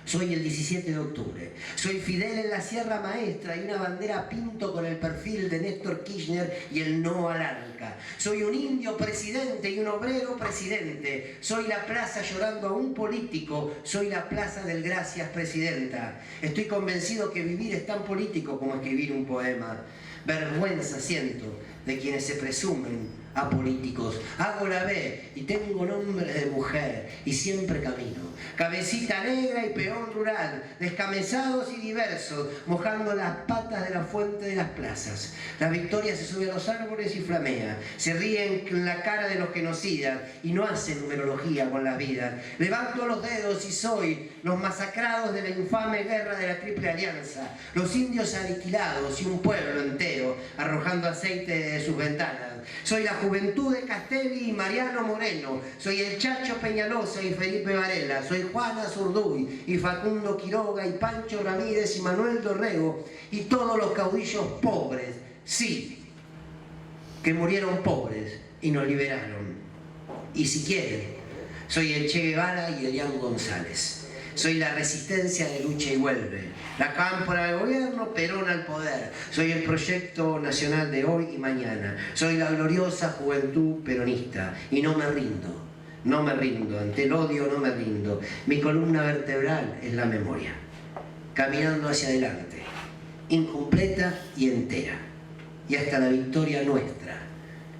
Soy el 17 de octubre, soy Fidel en la Sierra Maestra y una bandera pinto con el perfil de Néstor Kirchner y el no al ARCA. Soy un indio presidente y un obrero presidente. Soy la plaza llorando a un político, soy la plaza del gracias presidenta. Estoy convencido que vivir es tan político como escribir un poema. Vergüenza siento de quienes se presumen apolíticos. Hago la B y tengo nombre de mujer y siempre camino. Cabecita negra y peón rural, descabezados y diversos, mojando las patas de la fuente de las plazas. La victoria se sube a los árboles y flamea. Se ríen en la cara de los genocidas y no hacen numerología con las vidas. Levanto los dedos y soy los masacrados de la infame guerra de la Triple Alianza, los indios aniquilados y un pueblo entero arrojando aceite de sus ventanas. Soy la juventud de Castelli y Mariano Moreno. Soy el Chacho Peñalosa y Felipe Varela. Soy Juana Zurduy y Facundo Quiroga y Pancho Ramírez y Manuel Dorrego y todos los caudillos pobres, sí, que murieron pobres y nos liberaron. Y si quieren, soy el Che Guevara y Elian González. Soy la resistencia de lucha y vuelve, la cámpora del gobierno, Perón al poder. Soy el proyecto nacional de hoy y mañana. Soy la gloriosa juventud peronista y no me rindo. No me rindo, ante el odio no me rindo. Mi columna vertebral es la memoria, caminando hacia adelante, incompleta y entera, y hasta la victoria nuestra,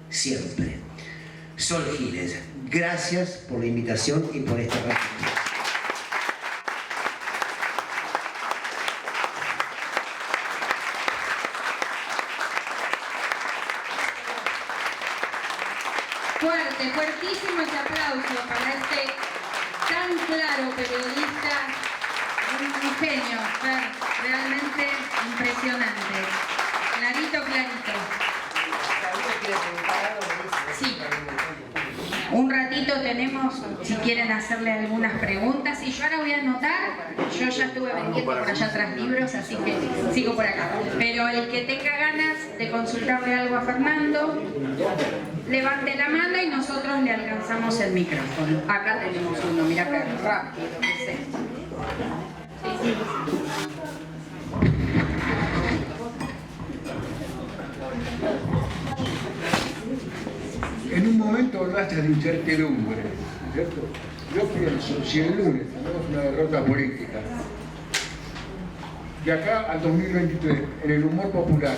siempre. Sol Giles, gracias por la invitación y por esta participación. Fuerte, fuertísimo ese aplauso para este tan claro periodista, un genio, realmente impresionante. Clarito, clarito. Sí. Un ratito tenemos, si quieren hacerle algunas preguntas, y yo ahora voy a anotar, yo ya estuve vendiendo por allá atrás libros, así que sigo por acá. Pero el que tenga ganas de consultarle algo a Fernando, levante la mano y nosotros le alcanzamos el micrófono. Acá tenemos uno, mira qué rápido que es esto. Sí. En un momento hablaste de incertidumbre, ¿cierto? Yo pienso, si el lunes tenemos una derrota política, de acá al 2023, en el humor popular,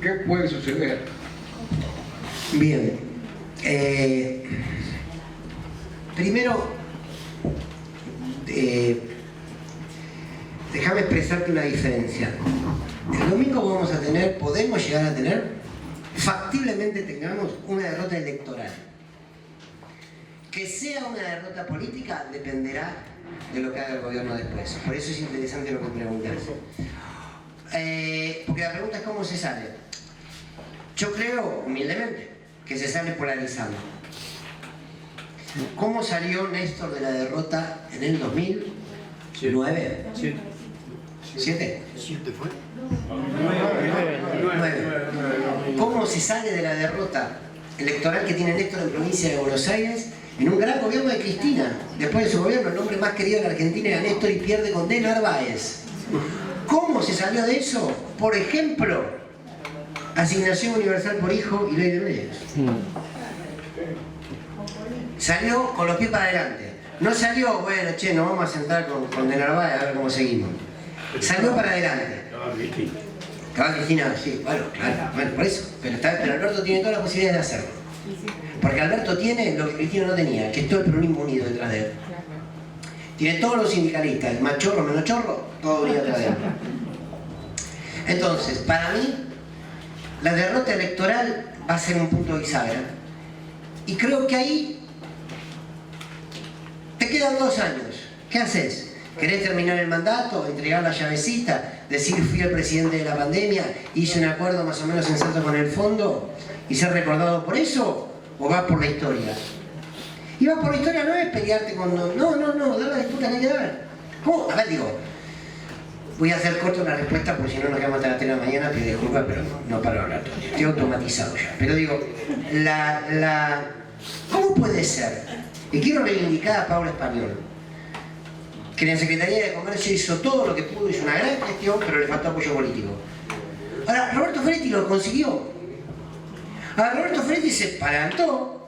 ¿Qué puede suceder? Bien. Primero, déjame expresarte una diferencia. El domingo vamos a tener, podemos llegar a tener, factiblemente tengamos una derrota electoral. Que sea una derrota política dependerá de lo que haga el gobierno después. Por eso es interesante lo que preguntas. Porque la pregunta es cómo se sale. Yo creo, humildemente, que se sale polarizando. ¿Cómo salió Néstor de la derrota en el 2009? Sí. ¿7? ¿Siete fue? 9. ¿Cómo se sale de la derrota electoral que tiene Néstor en provincia de Buenos Aires en un gran gobierno de Cristina? Después de su gobierno, el hombre más querido de la Argentina era Néstor y pierde con D. Narváez. ¿Cómo se salió de eso? Por ejemplo, asignación universal por hijo y ley de medios. Salió con los pies para adelante. No salió, bueno, che, nos vamos a sentar con De Narváez a ver cómo seguimos. Salió para adelante. Estaba Cristina, sí, bueno, claro, bueno, por eso. Pero Alberto tiene todas las posibilidades de hacerlo. Porque Alberto tiene lo que Cristina no tenía, que es todo el peronismo unido detrás de él. Tiene todos los sindicalistas, más chorro, menos chorro, todo unido detrás de él. Entonces, para mí, la derrota electoral va a ser un punto de bisagra. Y creo que ahí te quedan 2 años. ¿Qué haces? ¿Querés terminar el mandato, entregar la llavecita, decir fui el presidente de la pandemia, hice un acuerdo más o menos sensato con el fondo y ser recordado por eso? ¿O vas por la historia? Y vas por la historia no es pelearte con... No, dar la disputa que hay que dar. ¿Cómo? A ver, digo, voy a hacer corto la respuesta porque si no nos quedamos hasta las 3 de la mañana, pido disculpas, pero no paro de hablar todo. Estoy automatizado ya. Pero digo, ¿cómo puede ser? Y quiero reivindicar a Paula Español, que en la Secretaría de Comercio hizo todo lo que pudo, hizo una gran gestión, pero le faltó apoyo político. Ahora, Roberto Ferretti lo consiguió. Ahora, Roberto Ferretti se plantó,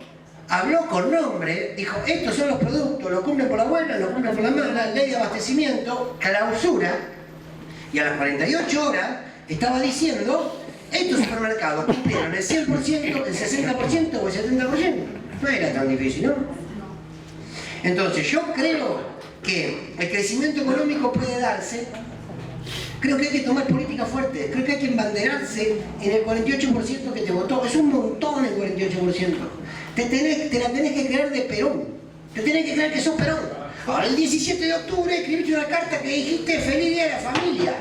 habló con nombre, dijo, estos son los productos, lo cumplen por la buena, lo cumplen por la mala, ley de abastecimiento, clausura, y a las 48 horas estaba diciendo, estos supermercados cumplieron el 100%, el 60% o el 70%. No era tan difícil, ¿no? Entonces, yo creo que el crecimiento económico puede darse. Creo que hay que tomar políticas fuertes, creo que hay que embanderarse en el 48% que te votó. Es un montón el 48%. Te la tenés que creer de Perón. Te tenés que creer que sos Perón. Ahora, el 17 de octubre escribiste una carta que dijiste feliz día de la familia.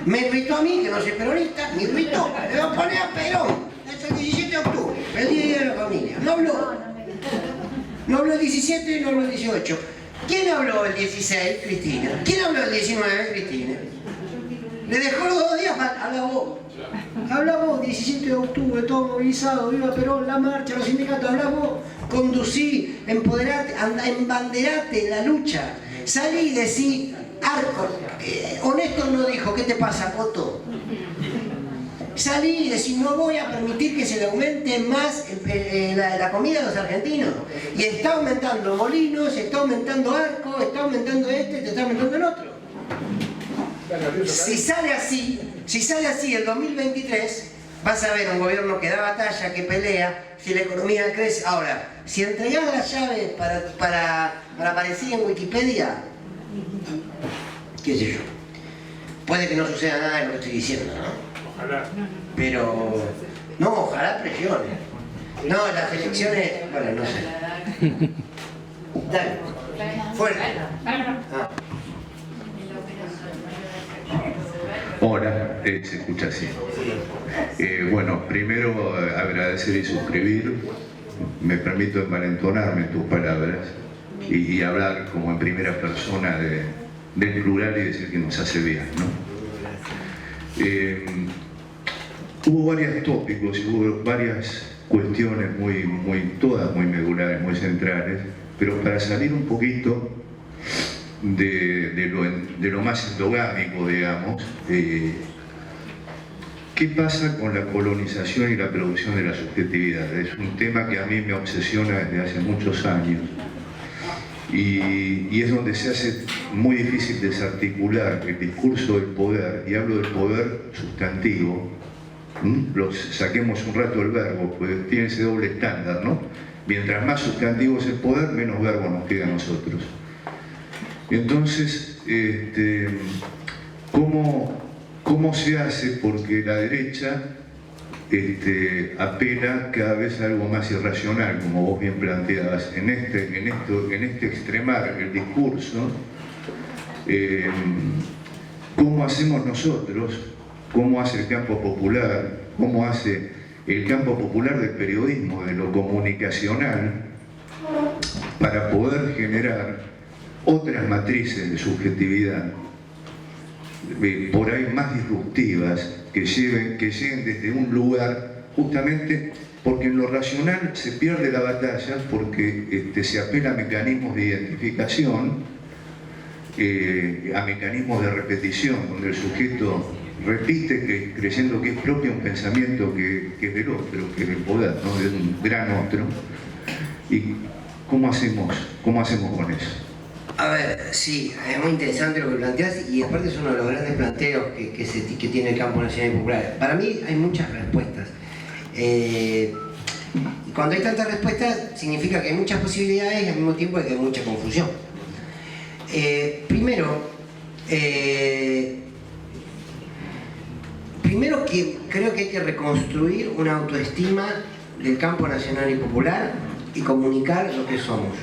Me irritó a mí, que no soy peronista, me irritó. Le voy a poner a Perón. Es el 17 de octubre, feliz día de la familia. No habló. No habló el 17, no habló el 18. ¿Quién habló el 16? Cristina. ¿Quién habló el 19? Cristina. Le dejó los 2 días para... Habla vos. Habla vos, 17 de octubre, todo movilizado, viva Perón, la marcha, los sindicatos, habla vos. Conducí, empoderate, embanderate en la lucha. Salí y decí, Arco, Honesto no dijo, ¿qué te pasa, Coto? Salí y decí, no voy a permitir que se le aumente más la comida a los argentinos. Y está aumentando Molinos, está aumentando Arco, está aumentando te está aumentando el otro. Si sale así el 2023, vas a ver un gobierno que da batalla, que pelea, si la economía crece. Ahora, si entregás las llaves para aparecer en Wikipedia, qué sé yo, puede que no suceda nada de lo que estoy diciendo, ¿no? Ojalá. Pero, no, ojalá presione. No, las elecciones, bueno, no sé. Dale, fuerte. Ah. Hola, se escucha así. Bueno, primero agradecer y suscribir. Me permito envalentonarme en tus palabras y hablar como en primera persona del plural y decir que nos hace bien, ¿no? Hubo varios tópicos, hubo varias cuestiones todas muy medulares, muy centrales, pero para salir un poquito de lo más endogámico, digamos, ¿qué pasa con la colonización y la producción de la subjetividad? Es un tema que a mí me obsesiona desde hace muchos años y es donde se hace muy difícil desarticular el discurso del poder, y hablo del poder sustantivo. Saquemos un rato el verbo, pues tiene ese doble estándar, ¿no? Mientras más sustantivo es el poder, menos verbo nos queda a nosotros. Entonces, ¿cómo se hace? Porque la derecha apela cada vez a algo más irracional, como vos bien planteabas, en este extremar el discurso. ¿Cómo hacemos nosotros? ¿Cómo hace el campo popular? ¿Cómo hace el campo popular del periodismo, de lo comunicacional, para poder generar otras matrices de subjetividad, por ahí más disruptivas, que lleguen desde un lugar, justamente porque en lo racional se pierde la batalla, porque se apela a mecanismos de identificación, a mecanismos de repetición, donde el sujeto repite creyendo que es propio un pensamiento que es del otro, que es del poder, ¿no? De un gran otro. ¿Y cómo hacemos con eso? A ver, sí, es muy interesante lo que planteas, y aparte es uno de los grandes planteos que tiene el campo nacional y popular. Para mí hay muchas respuestas. Y cuando hay tantas respuestas significa que hay muchas posibilidades y al mismo tiempo que hay mucha confusión. Primero que creo que hay que reconstruir una autoestima del campo nacional y popular y comunicar lo que somos.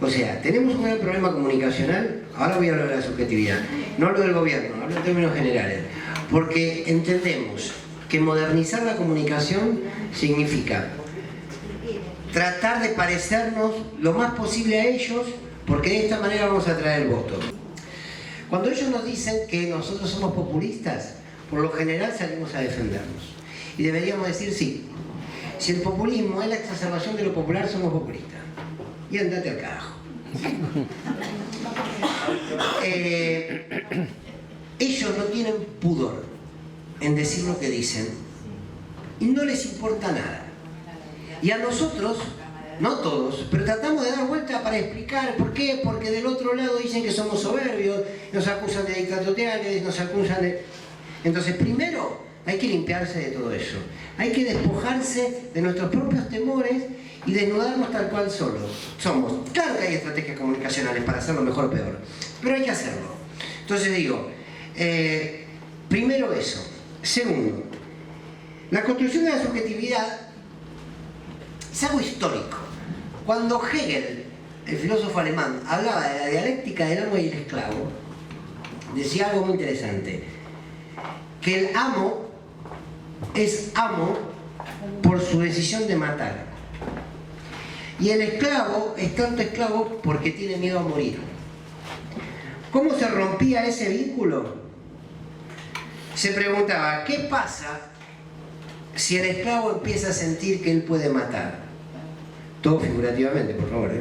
O sea, tenemos un gran problema comunicacional. Ahora voy a hablar de la subjetividad. No hablo del gobierno, hablo en términos generales. Porque entendemos que modernizar la comunicación significa tratar de parecernos lo más posible a ellos, porque de esta manera vamos a atraer el voto. Cuando ellos nos dicen que nosotros somos populistas, por lo general salimos a defendernos. Y deberíamos decir sí. Si el populismo es la exacerbación de lo popular, somos populistas. Y andate al carajo. Ellos no tienen pudor en decir lo que dicen y no les importa nada. Y a nosotros, no todos, pero tratamos de dar vuelta para explicar por qué, porque del otro lado dicen que somos soberbios, nos acusan de dictatoriales, nos acusan de... Entonces, primero hay que limpiarse de todo eso. Hay que despojarse de nuestros propios temores y desnudarnos tal cual somos. Claro que hay estrategias comunicacionales para hacerlo mejor o peor, pero hay que hacerlo. Entonces digo, primero eso. Segundo, la construcción de la subjetividad es algo histórico. Cuando Hegel, el filósofo alemán, hablaba de la dialéctica del amo y el esclavo, decía algo muy interesante, que el amo es amo por su decisión de matar. Y el esclavo es tanto esclavo porque tiene miedo a morir. ¿Cómo se rompía ese vínculo? Se preguntaba, ¿qué pasa si el esclavo empieza a sentir que él puede matar? Todo figurativamente, por favor.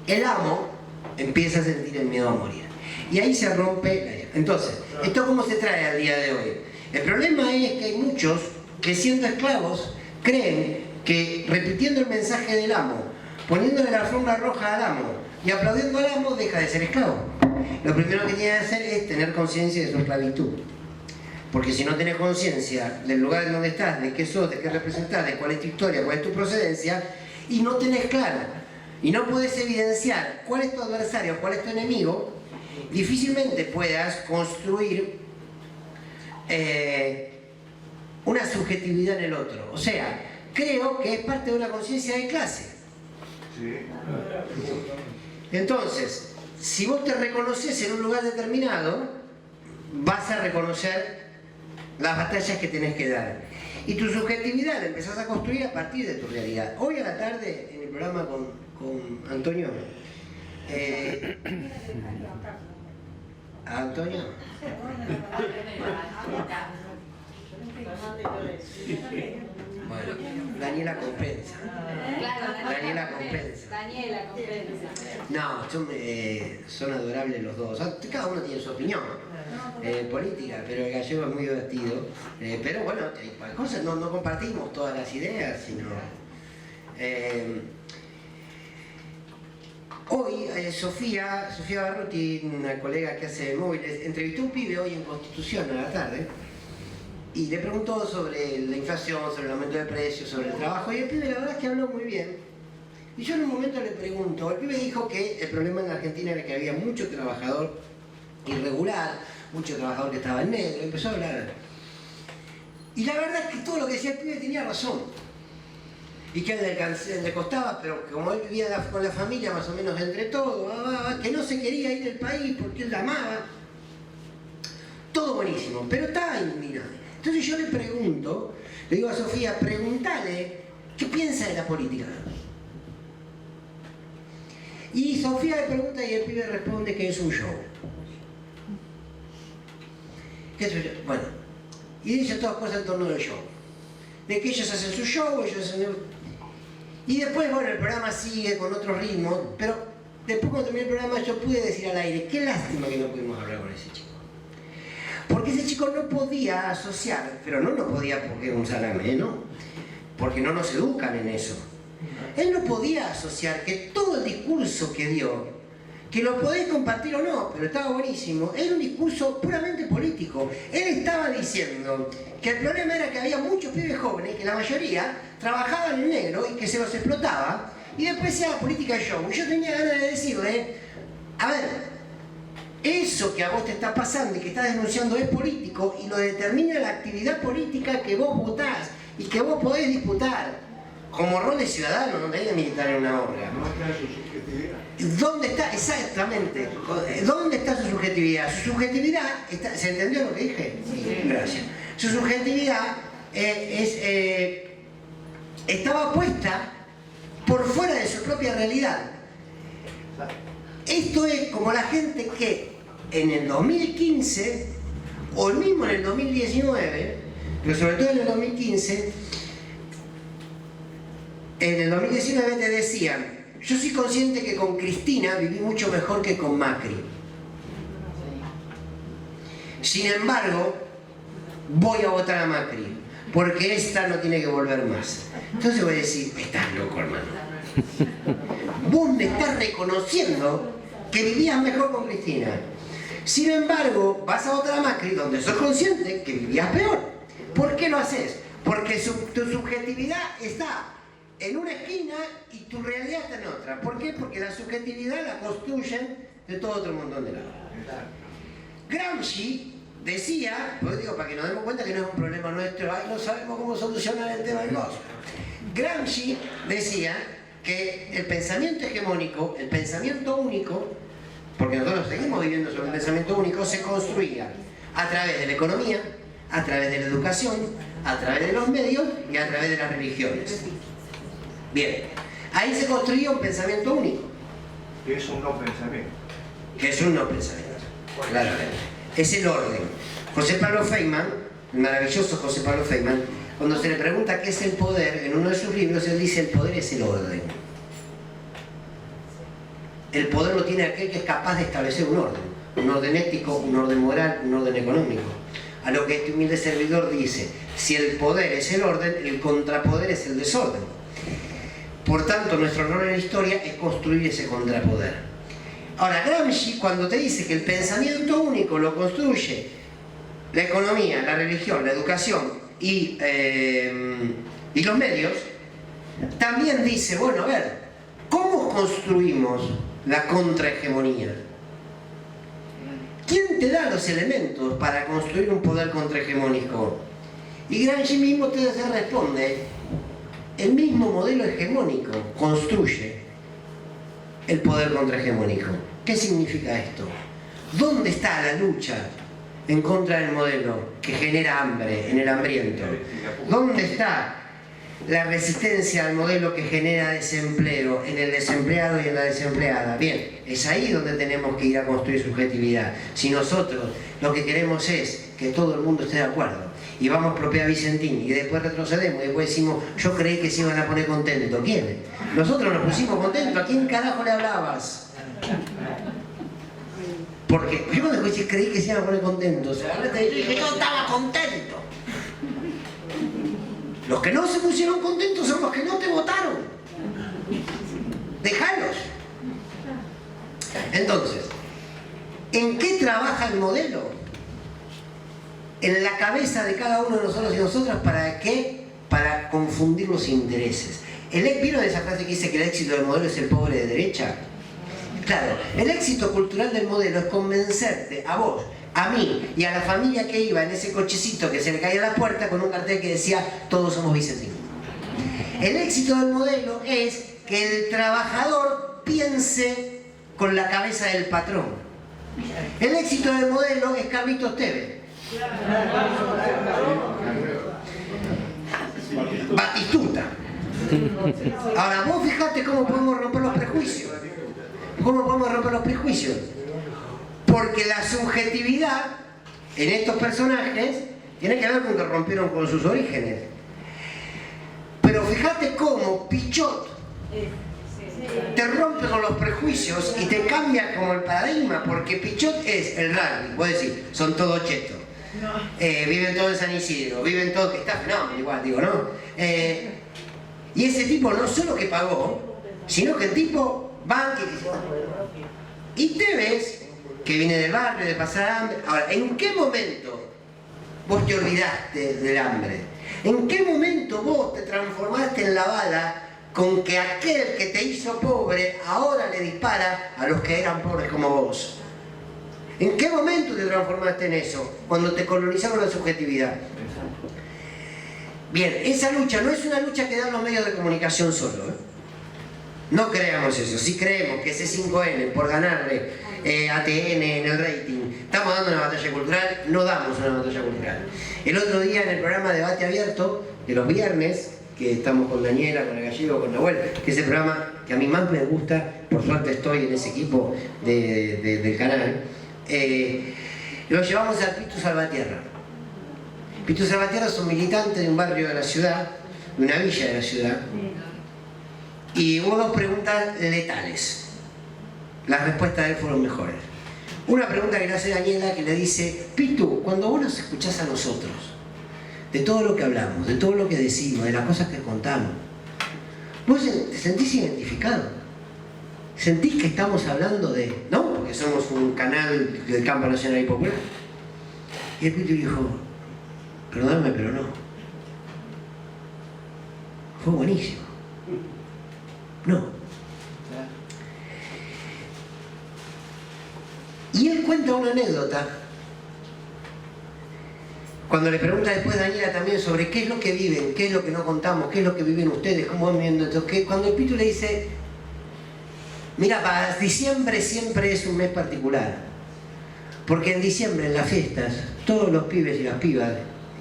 El amo empieza a sentir el miedo a morir. Y ahí se rompe. Entonces, ¿esto cómo se trae al día de hoy? El problema es que hay muchos que, siendo esclavos, creen que repitiendo el mensaje del amo, poniéndole la alfombra roja al amo y aplaudiendo al amo, deja de ser esclavo. Lo primero que tiene que hacer es tener conciencia de su esclavitud. Porque si no tenés conciencia del lugar en donde estás, de qué sos, de qué representás, de cuál es tu historia, cuál es tu procedencia, y no tenés claro, y no podés evidenciar cuál es tu adversario, cuál es tu enemigo, difícilmente puedas construir una subjetividad en el otro. O sea, creo que es parte de una conciencia de clase. Entonces, si vos te reconoces en un lugar determinado, vas a reconocer las batallas que tenés que dar. Y tu subjetividad la empezás a construir a partir de tu realidad. Hoy a la tarde, en el programa con Antonio, ¿Antonio? Bueno, Daniela compensa. Daniela compensa. No, son adorables los dos. Cada uno tiene su opinión política, pero el gallego es muy divertido. Pero bueno, hay cosas, no compartimos todas las ideas, sino... Hoy Sofía Barruti, una colega que hace móviles, entrevistó a un pibe hoy en Constitución a la tarde y le preguntó sobre la inflación, sobre el aumento de precios, sobre el trabajo, y el pibe la verdad es que habló muy bien. Y yo en un momento le pregunto, el pibe dijo que el problema en la Argentina era que había mucho trabajador irregular, mucho trabajador que estaba en negro, empezó a hablar. Y la verdad es que todo lo que decía el pibe tenía razón. Y que a él le costaba, pero como él vivía con la familia más o menos entre todos, que no se quería ir del país porque él la amaba. Todo buenísimo, pero estaba indignado. Entonces yo le pregunto, le digo a Sofía, preguntale qué piensa de la política. Y Sofía le pregunta y el pibe responde que es un show. ¿Qué es un show? Bueno, y dice todas cosas en torno del show. De que ellos hacen su show, ellos hacen... Y después, bueno, el programa sigue con otro ritmo, pero después cuando terminé el programa yo pude decir al aire, qué lástima que no pudimos hablar con ese chico. Porque ese chico no podía asociar, pero no podía porque era un salame, ¿no? Porque no nos educan en eso. Él no podía asociar que todo el discurso que dio, que lo podéis compartir o no, pero estaba buenísimo, era un discurso puramente político. Él estaba diciendo que el problema era que había muchos pibes jóvenes, que la mayoría trabajaban en negro y que se los explotaba, y después se haga política de show. Y yo tenía ganas de decirle, a ver, eso que a vos te está pasando y que estás denunciando es político y lo determina la actividad política que vos votás y que vos podés disputar como rol de ciudadano, no tenés que militar en una obra. ¿Dónde está? Exactamente. ¿Dónde está su subjetividad? Su subjetividad, ¿se entendió lo que dije? Sí, gracias. Su subjetividad estaba puesta por fuera de su propia realidad. Esto es como la gente que en el 2015, o mismo en el 2019, pero sobre todo en el 2015, en el 2019 te decían, yo soy consciente que con Cristina viví mucho mejor que con Macri. Sin embargo, voy a votar a Macri, porque esta no tiene que volver más. Entonces voy a decir, estás loco, hermano. Vos me estás reconociendo que vivías mejor con Cristina. Sin embargo, vas a votar a Macri, donde sos consciente que vivías peor. ¿Por qué lo haces? Porque tu subjetividad está en una esquina y tu realidad está en otra. ¿Por qué? Porque la subjetividad la construyen de todo otro montón de lados. Gramsci decía, pues digo, para que nos demos cuenta que no es un problema nuestro, ay, no sabemos cómo solucionar el tema del gozo. Gramsci decía que el pensamiento hegemónico, el pensamiento único, porque nosotros seguimos viviendo sobre el pensamiento único, se construía a través de la economía, a través de la educación, a través de los medios y a través de las religiones. Bien, ahí se construía un pensamiento único. Que es un no pensamiento. Que es un no pensamiento, claramente. Es el orden. José Pablo Feynman, el maravilloso José Pablo Feynman, cuando se le pregunta qué es el poder, en uno de sus libros, él dice, el poder es el orden. El poder lo tiene aquel que es capaz de establecer un orden ético, un orden moral, un orden económico. A lo que este humilde servidor dice, si el poder es el orden, el contrapoder es el desorden. Por tanto, nuestro rol en la historia es construir ese contrapoder. Ahora, Gramsci, cuando te dice que el pensamiento único lo construye la economía, la religión, la educación y los medios, también dice, bueno, a ver, ¿cómo construimos la contrahegemonía? ¿Quién te da los elementos para construir un poder contrahegemónico? Y Gramsci mismo te responde, el mismo modelo hegemónico construye el poder contrahegemónico. ¿Qué significa esto? ¿Dónde está la lucha en contra del modelo que genera hambre en el hambriento? ¿Dónde está la resistencia al modelo que genera desempleo en el desempleado y en la desempleada? Bien, es ahí donde tenemos que ir a construir subjetividad. Si nosotros lo que queremos es que todo el mundo esté de acuerdo y vamos propia Vicentín y después retrocedemos y después decimos, yo creí que se iban a poner contentos. ¿Quiénes? Nosotros nos pusimos contentos. ¿A quién carajo le hablabas? Porque yo cuando creí que se iban a poner contentos, te dije, yo estaba contento. Los que no se pusieron contentos son los que no te votaron. Déjalos. Entonces, ¿en qué trabaja el modelo? En la cabeza de cada uno de nosotros y nosotras, ¿para qué? Para confundir los intereses. ¿Vieron esa frase que dice que el éxito del modelo es el pobre de derecha? Claro, el éxito cultural del modelo es convencerte a vos, a mí y a la familia que iba en ese cochecito que se le caía a la puerta con un cartel que decía todos somos vicentinos. El éxito del modelo es que el trabajador piense con la cabeza del patrón. El éxito del modelo es Carlitos Tevez. Batistuta. Ahora vos fijate cómo podemos romper los prejuicios. ¿Cómo podemos romper los prejuicios? Porque la subjetividad en estos personajes tiene que ver con que rompieron con sus orígenes. Pero fíjate cómo Pichot te rompe con los prejuicios y te cambia como el paradigma, porque Pichot es el rugby, vos decís, son todos chetos. Viven todos en San Isidro, viven todos, que está fenómeno igual, digo, ¿no? Y ese tipo no solo que pagó, sino que el tipo va y te ves que viene del barrio, de pasar hambre. Ahora, ¿en qué momento vos te olvidaste del hambre? ¿En qué momento vos te transformaste en la bala con que aquel que te hizo pobre ahora le dispara a los que eran pobres como vos? ¿En qué momento te transformaste en eso? Cuando te colonizaron la subjetividad. Bien, esa lucha no es una lucha que dan los medios de comunicación solo, ¿eh? No creamos eso, sí creemos que ese 5N por ganarle a TN en el rating, estamos dando una batalla cultural, no damos una batalla cultural. El otro día en el programa Debate Abierto, de los viernes, que estamos con Daniela, con el Gallego, con Nahuel, que es el programa que a mí más me gusta, por suerte estoy en ese equipo del canal, lo llevamos a Pitu Salvatierra. Pitu Salvatierra es un militante de un barrio de la ciudad, de una villa de la ciudad, y hubo dos preguntas letales. Las respuestas de él fueron mejores. Una pregunta que le hace Daniela, que le dice: Pitu, cuando vos nos escuchás a nosotros, de todo lo que hablamos, de todo lo que decimos, de las cosas que contamos, ¿vos te sentís identificado? ¿Sentís que estamos hablando de...? ¿No? Porque somos un canal del campo nacional y popular. Y el Pitu dijo: perdóname, pero no. Fue buenísimo. No. Y él cuenta una anécdota. Cuando le pregunta después Daniela también sobre qué es lo que viven, qué es lo que no contamos, qué es lo que viven ustedes, cómo van viendo esto, que cuando el Pitu le dice: mira, para diciembre siempre es un mes particular, porque en diciembre, en las fiestas, todos los pibes y las pibas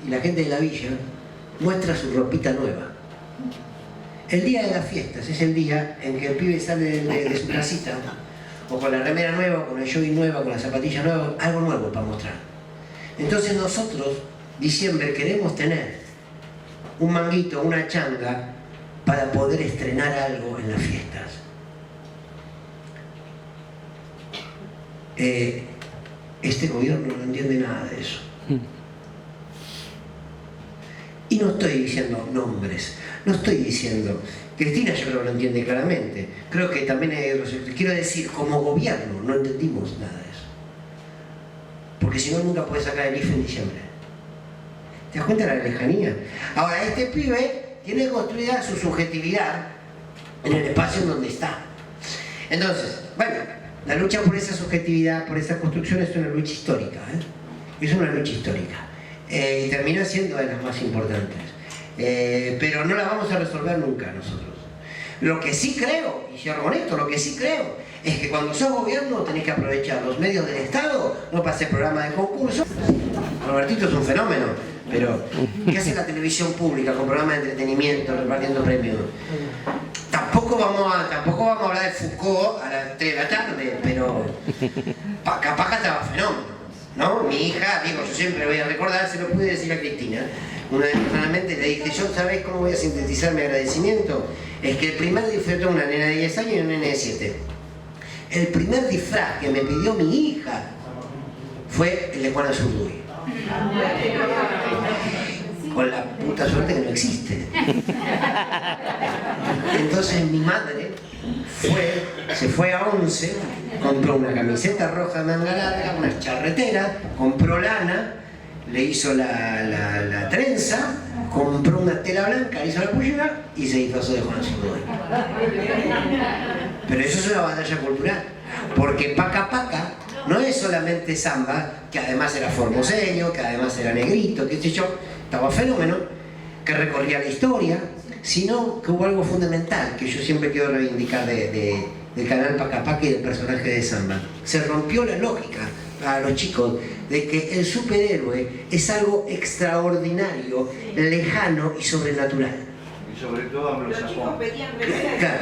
y la gente de la villa muestra su ropita nueva. El día de las fiestas es el día en que el pibe sale de su casita, o con la remera nueva, con el jogging nueva, con la zapatilla nueva, algo nuevo para mostrar. Entonces nosotros, diciembre, queremos tener un manguito, una changa, para poder estrenar algo en las fiestas. Este gobierno no entiende nada de eso. Y no estoy diciendo nombres, no estoy diciendo... Cristina yo creo que lo entiende claramente. Creo que también hay otros... Quiero decir, como gobierno no entendimos nada de eso. Porque si no, nunca puedes sacar el IFE en diciembre. ¿Te das cuenta de la lejanía? Ahora, este pibe tiene construida su subjetividad en el espacio en donde está. Entonces, bueno, la lucha por esa subjetividad, por esa construcción es una lucha histórica, ¿eh? Es una lucha histórica. Y termina siendo de las más importantes. Pero no la vamos a resolver nunca nosotros. Lo que sí creo, y cierro con esto, lo que sí creo es que cuando sos gobierno tenés que aprovechar los medios del Estado, no para hacer programas de concurso. Robertito es un fenómeno, pero ¿qué hace la televisión pública con programas de entretenimiento repartiendo premios? Tampoco vamos a hablar de Foucault a las 3 de la tarde, pero capaz que estaba fenómeno, ¿no? Mi hija, digo, yo siempre voy a recordar, se lo pude decir a Cristina. Una vez personalmente le dije: yo, ¿sabés cómo voy a sintetizar mi agradecimiento? Es que el primer disfraz de una nena de 10 años y una nena de 7. El primer disfraz que me pidió mi hija fue el de Juana Zurduy. Con la puta suerte que no existe. Entonces mi madre se fue a 11, compró una camiseta roja de manga larga, una charretera, compró lana, le hizo la trenza, compró una tela blanca, le hizo la pollera y se disfrazó de Juan Zurduy. Pero eso es una batalla cultural, porque Paca Paca no es solamente samba, que además era formoseño, que además era negrito, qué sé yo, estaba fenómeno, que recorría la historia, sino que hubo algo fundamental que yo siempre quiero reivindicar del canal Paca Paca y del personaje de samba. Se rompió la lógica a los chicos de que el superhéroe es algo extraordinario, lejano y sobrenatural. Y sobre todo anglosajón. Claro.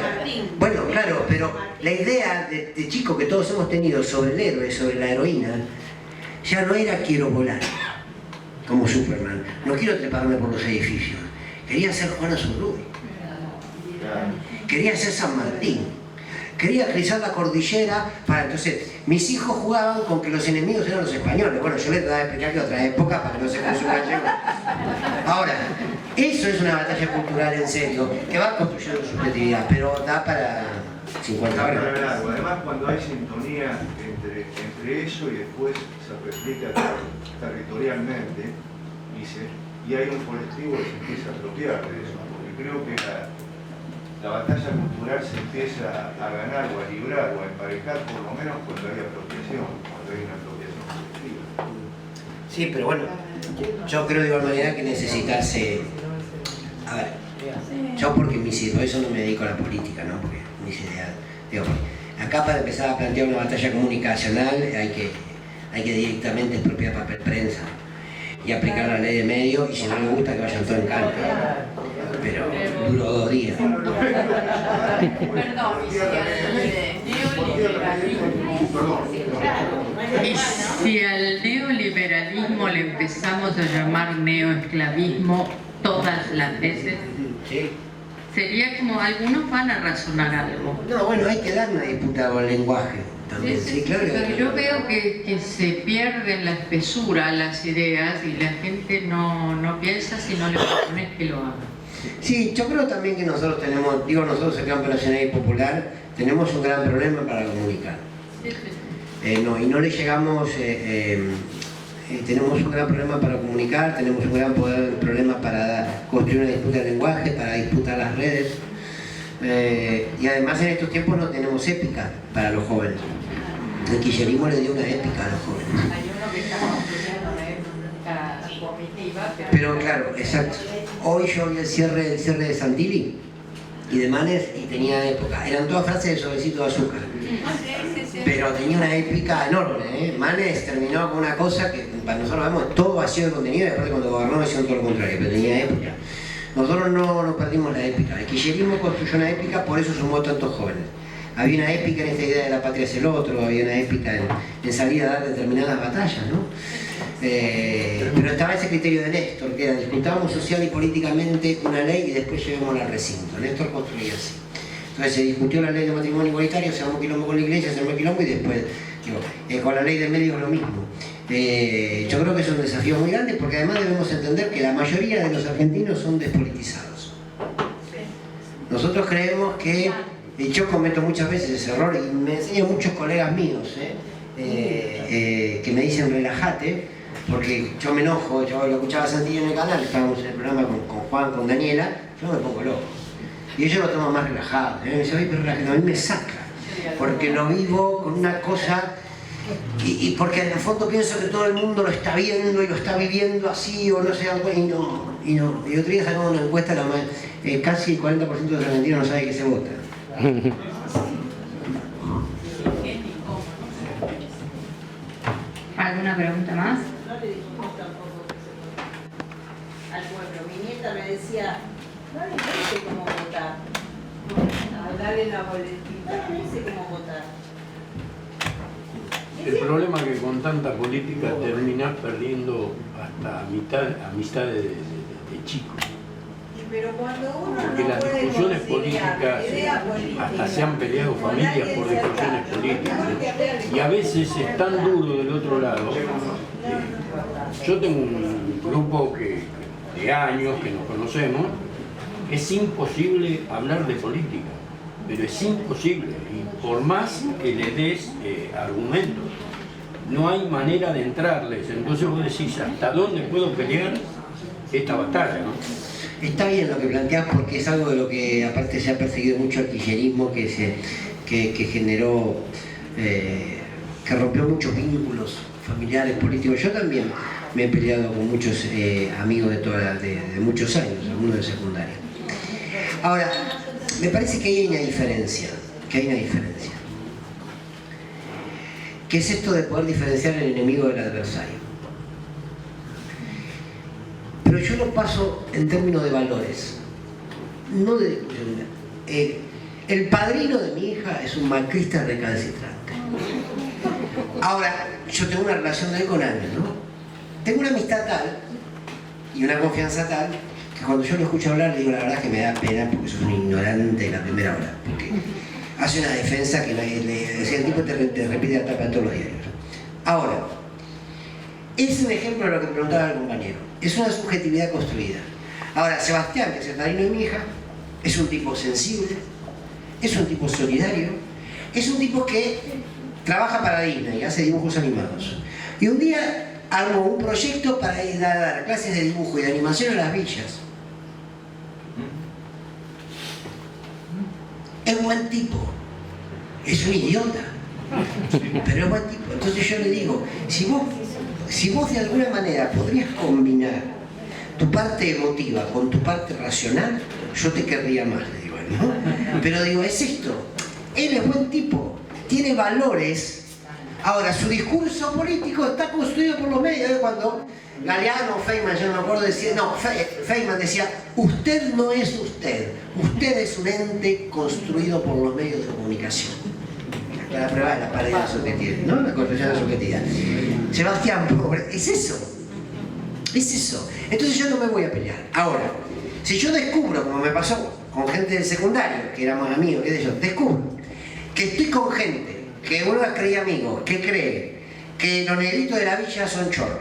Bueno, claro, pero la idea de chico que todos hemos tenido sobre el héroe, sobre la heroína, ya no era quiero volar, como Superman, no quiero treparme por los edificios, quería ser Juana Zurduy, quería ser San Martín, quería cruzar la cordillera para entonces... Mis hijos jugaban con que los enemigos eran los españoles. Bueno, yo les trataba de explicar que otra época para que no se consuman gallego. Ahora, eso es una batalla cultural en serio, que va construyendo subjetividad, pero da para 50 horas. Además, cuando hay sintonía entre eso y después se replica territorialmente, y hay un colectivo que se empieza a apropiar de eso, porque creo que la batalla cultural se empieza a ganar o a librar o a emparejar por lo menos cuando hay apropiación, cuando hay una apropiación colectiva. Sí, pero bueno, yo creo de igual manera que necesitas... a ver, yo porque por eso no me dedico a la política, ¿no? Porque mis ideas... Digo, acá para empezar a plantear una batalla comunicacional hay que directamente expropiar papel prensa y aplicar la ley de medios, y si no les gusta que vayan todo en canto. Pero duró 2 días. Perdón, Y si al neoliberalismo le empezamos a llamar neoesclavismo todas las veces, ¿Sí? sería como algunos van a razonar algo. No, bueno, hay que dar una disputa con el lenguaje también. Sí, claro. Pero yo veo que se pierden la espesura, las ideas, y la gente no piensa si no le propones que lo haga. Sí, yo creo también que nosotros tenemos, nosotros el Campo Nacional y Popular, tenemos un gran problema para comunicar. Y no le llegamos, tenemos un gran problema para comunicar, tenemos un gran problema para construir una disputa de lenguaje, para disputar las redes. Y además en estos tiempos no tenemos épica para los jóvenes. El kirchnerismo le dio una épica a los jóvenes. Hay uno que está construyendo una época comitiva, Pero claro, exacto. Hoy yo vi el cierre de Santilli y de Manes y tenía época. Eran todas frases de sobrecito de azúcar. Pero tenía una épica enorme, ¿eh? Manes terminó con una cosa que para nosotros vemos todo vacío de contenido, y aparte cuando gobernó hicieron todo lo contrario, pero tenía épica. Nosotros no perdimos la épica. El kirchnerismo construyó una épica, por eso sumó tantos jóvenes. Había una épica en esta idea de la patria es el otro, había una épica en salir a dar determinadas batallas, ¿no? Pero estaba ese criterio de Néstor, que era discutamos social y políticamente una ley y después llevémosla al recinto. Néstor construía así. Entonces se discutió la ley de matrimonio igualitario, se armó quilombo con la iglesia, se armó quilombo y después, con la ley de medios lo mismo. Yo creo que es un desafío muy grande porque además debemos entender que la mayoría de los argentinos son despolitizados. Nosotros creemos que, y yo cometo muchas veces ese error y me enseñan muchos colegas míos que me dicen relájate, porque yo me enojo, yo lo escuchaba a Santilli en el canal, estábamos en el programa con Juan, con Daniela, yo me pongo loco. Y ellos lo toman más relajado. Me dicen, oye, pero relajado, a mí me saca, porque lo vivo con una cosa, y porque en el fondo pienso que todo el mundo lo está viendo y lo está viviendo así, o no se dan cuenta, y no. Y otro día sacamos una encuesta, casi el 40% de los argentinos no sabe que se vota. ¿Alguna pregunta más? No le dijimos tampoco que se vota al pueblo. Mi nieta me decía, no le dice cómo votar. dale la boletita. No le dice cómo votar. El problema es que con tanta política terminás perdiendo hasta amistades de chicos. Pero cuando uno Porque no las puede discusiones conciliar políticas, idea política, hasta se han peleado con familias alguien por discusiones cercano, políticas. mejor que hablarle Y a veces es tan duro del otro lado. Yo tengo un grupo de años que nos conocemos, es imposible hablar de política. pero es imposible, y por más que le des argumentos, no hay manera de entrarles. Entonces vos decís, ¿hasta dónde puedo pelear esta batalla, no? Está bien lo que planteás, porque es algo de lo que aparte se ha perseguido mucho el kirchnerismo, que generó, que rompió muchos vínculos familiares, políticos. Yo también me he peleado con muchos amigos de muchos años, algunos de secundaria. Ahora, me parece que hay una diferencia, ¿Qué es esto de poder diferenciar el enemigo del adversario? Pero yo lo paso en términos de valores, no de discusión. El padrino de mi hija es un macrista recalcitrante. Ahora, yo tengo una relación de él con años, ¿no? Tengo una amistad tal y una confianza tal que cuando yo lo escucho hablar le digo la verdad que me da pena porque sos un ignorante de la primera hora. Porque hace una defensa que el tipo te repite la tapa en todos los diarios. Ahora, es un ejemplo de lo que preguntaba el compañero. Es una subjetividad construida. Ahora, Sebastián, que es el padrino de mi hija, es un tipo sensible, es un tipo solidario, es un tipo que trabaja para Disney, hace dibujos animados. Y un día armó un proyecto para ir a dar clases de dibujo y de animación a las villas. Es buen tipo, es un idiota, pero es buen tipo. Entonces yo le digo, si vos de alguna manera podrías combinar tu parte emotiva con tu parte racional, yo te querría más, le digo, ¿no? Pero digo, es esto, él es buen tipo, tiene valores. Ahora, su discurso político está construido por los medios. Cuando Galeano o Feynman, yo no me acuerdo, decía, no, Feynman decía, usted no es usted, usted es un ente construido por los medios de comunicación. La prueba de la paridad subjetiva, ¿no? La construcción de la subjetividad. Sebastián, pobre, es eso. Entonces yo no me voy a pelear. Ahora, si yo descubro, como me pasó con gente del secundario, que éramos amigos, qué sé yo, descubro que estoy con gente que uno las creía amigos, que cree que los negritos de la villa son chorros,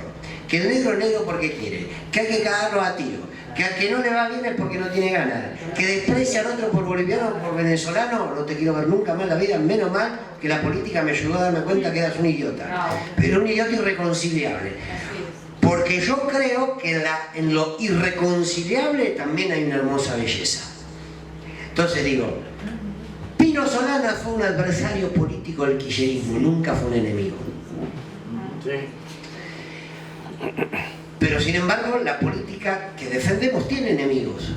que el negro es negro porque quiere, que hay que cagarlo a tiro, que al que no le va bien es porque no tiene ganas, que desprecia al otro por boliviano o por venezolano, no te quiero ver nunca más en la vida, menos mal que la política me ayudó a darme cuenta que eras un idiota, pero un idiota irreconciliable. Porque yo creo que en lo irreconciliable también hay una hermosa belleza. Entonces digo, Pino Solana fue un adversario político del kirchnerismo, nunca fue un enemigo. Sí. Pero sin embargo, la política que defendemos tiene enemigos.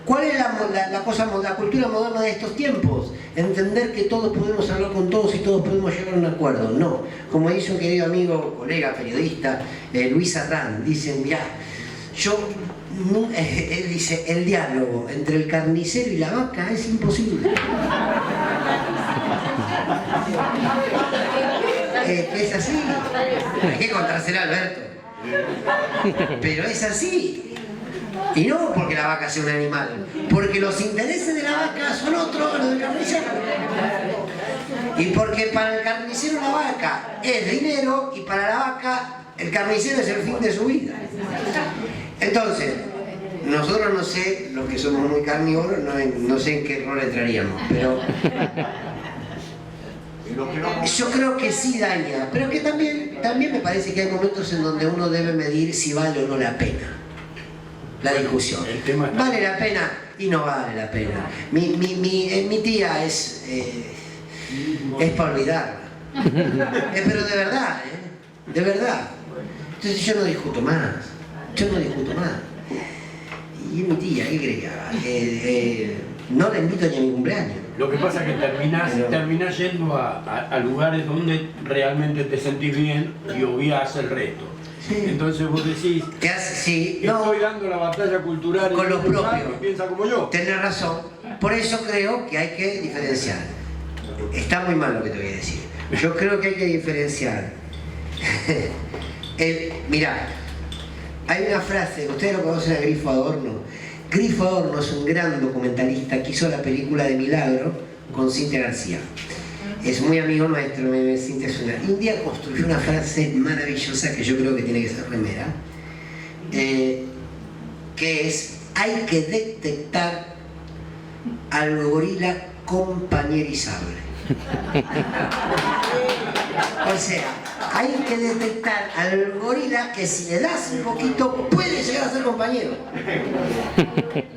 ¿Cuál es la cultura moderna de estos tiempos? Entender que todos podemos hablar con todos y todos podemos llegar a un acuerdo. No. Como dice un querido amigo, colega, periodista, Luis Arrán, dice, mirá, él dice, el diálogo entre el carnicero y la vaca es imposible. Es así. Hay que contárselo a Alberto. Pero es así. Y no porque la vaca sea un animal, porque los intereses de la vaca son otros que los del carnicero. Y porque para el carnicero la vaca es dinero y para la vaca el carnicero es el fin de su vida. Entonces, nosotros no sé, los que somos muy carnívoros, no sé en qué rol entraríamos, pero yo creo que sí daña, pero que también me parece que hay momentos en donde uno debe medir si vale o no la pena la discusión. ¿Vale la pena? Y no vale la pena. Mi tía es para olvidarla. Pero de verdad, de verdad. Entonces yo no discuto más. Y es mi tía, ¿qué creía? No la invito ni a mi cumpleaños. Lo que pasa es que terminás yendo a lugares donde realmente te sentís bien y obviás el resto. Sí. Entonces vos decís, sí, estoy dando la batalla cultural con los propios, que piensa como yo. Tenés razón. Por eso creo que hay que diferenciar. Está muy mal lo que te voy a decir. Yo creo que hay que diferenciar. Mirá, hay una frase, ustedes lo conocen a Grifo Adorno. Grifo Adorno es un gran documentalista que hizo la película de Milagro con Cintia García. Es muy amigo nuestro, Cintia es una... Y un día construyó una frase maravillosa que yo creo que tiene que ser remera, que es, hay que detectar al gorila compañerizable. O sea, hay que detectar al gorila que si le das un poquito puede llegar a ser compañero.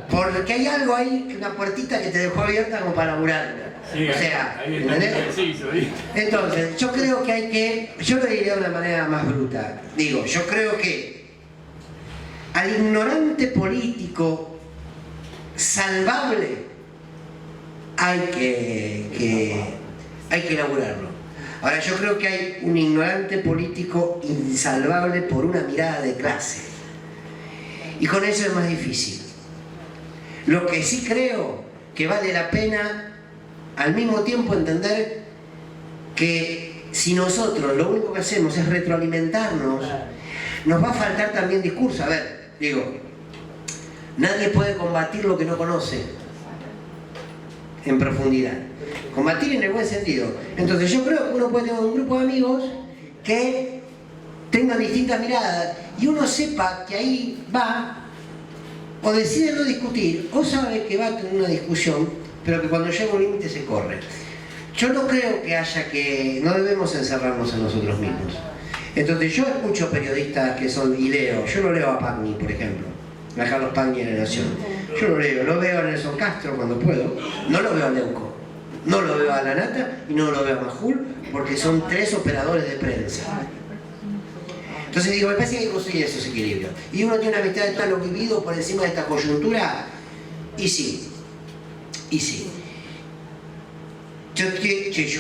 Porque hay algo ahí, una puertita que te dejó abierta como para laburar. Sí, o sea, ahí está ¿entendés? preciso, ¿viste? Entonces, yo creo que hay que, yo lo diría de una manera más bruta. Digo, yo creo que al ignorante político salvable hay que elaborarlo. Ahora, yo creo que hay un ignorante político insalvable por una mirada de clase. Y con eso es más difícil. Lo que sí creo que vale la pena al mismo tiempo entender que si nosotros lo único que hacemos es retroalimentarnos, nos va a faltar también discurso. A ver, digo, nadie puede combatir lo que no conoce en profundidad. Combatir en el buen sentido. Entonces yo creo que uno puede tener un grupo de amigos que tengan distintas miradas y uno sepa que ahí va o decide no discutir o sabe que va a tener una discusión, pero que cuando llega un límite se corre. Yo no creo que haya que... no debemos encerrarnos en nosotros mismos. Entonces yo escucho periodistas que son, y leo, yo lo leo a Pagni, por ejemplo, a Carlos Pagni en La Nación. Yo lo leo, lo veo a Nelson Castro cuando puedo, no lo veo a Leuco, no lo veo a La Nata y no lo veo a Majul, porque son tres operadores de prensa. Entonces digo, me parece que hay que conseguir esos equilibrios. Y uno tiene una mitad de todo lo vivido por encima de esta coyuntura, y sí. Y sí. Yo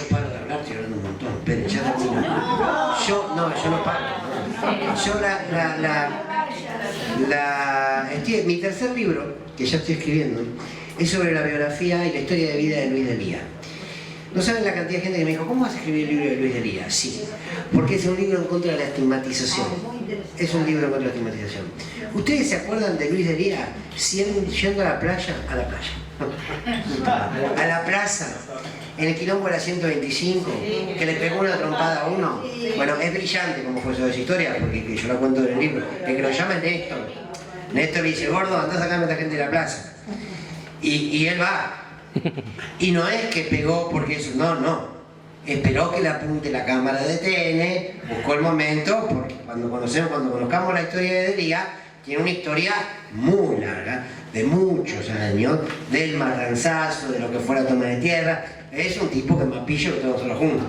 paro de hablar, estoy hablando un montón. Esperen, ya termino. Yo no paro. Yo mi tercer libro, que ya estoy escribiendo, es sobre la biografía y la historia de vida de Luis de Lía. No saben la cantidad de gente que me dijo, ¿cómo vas a escribir el libro de Luis de Lía? Sí, porque es un libro en contra de la estigmatización. Es un libro en contra de la estigmatización. ¿Ustedes se acuerdan de Luis de Lía yendo a la playa? A la plaza, en el quilombo de la 125, que le pegó una trompada a uno? Bueno, es brillante como fue esa historia, porque yo la cuento en el libro. El que lo llama es Néstor. Néstor le dice, gordo, andá a sacarme a esta gente de la plaza. Y él va. Y no es que pegó porque eso, no. Esperó que le apunte la cámara de TN, buscó el momento, porque cuando conozcamos la historia de Lía, tiene una historia muy larga, de muchos años, del matanzazo, de lo que fue la toma de tierra. Es un tipo que es más pillo que todos nosotros juntos.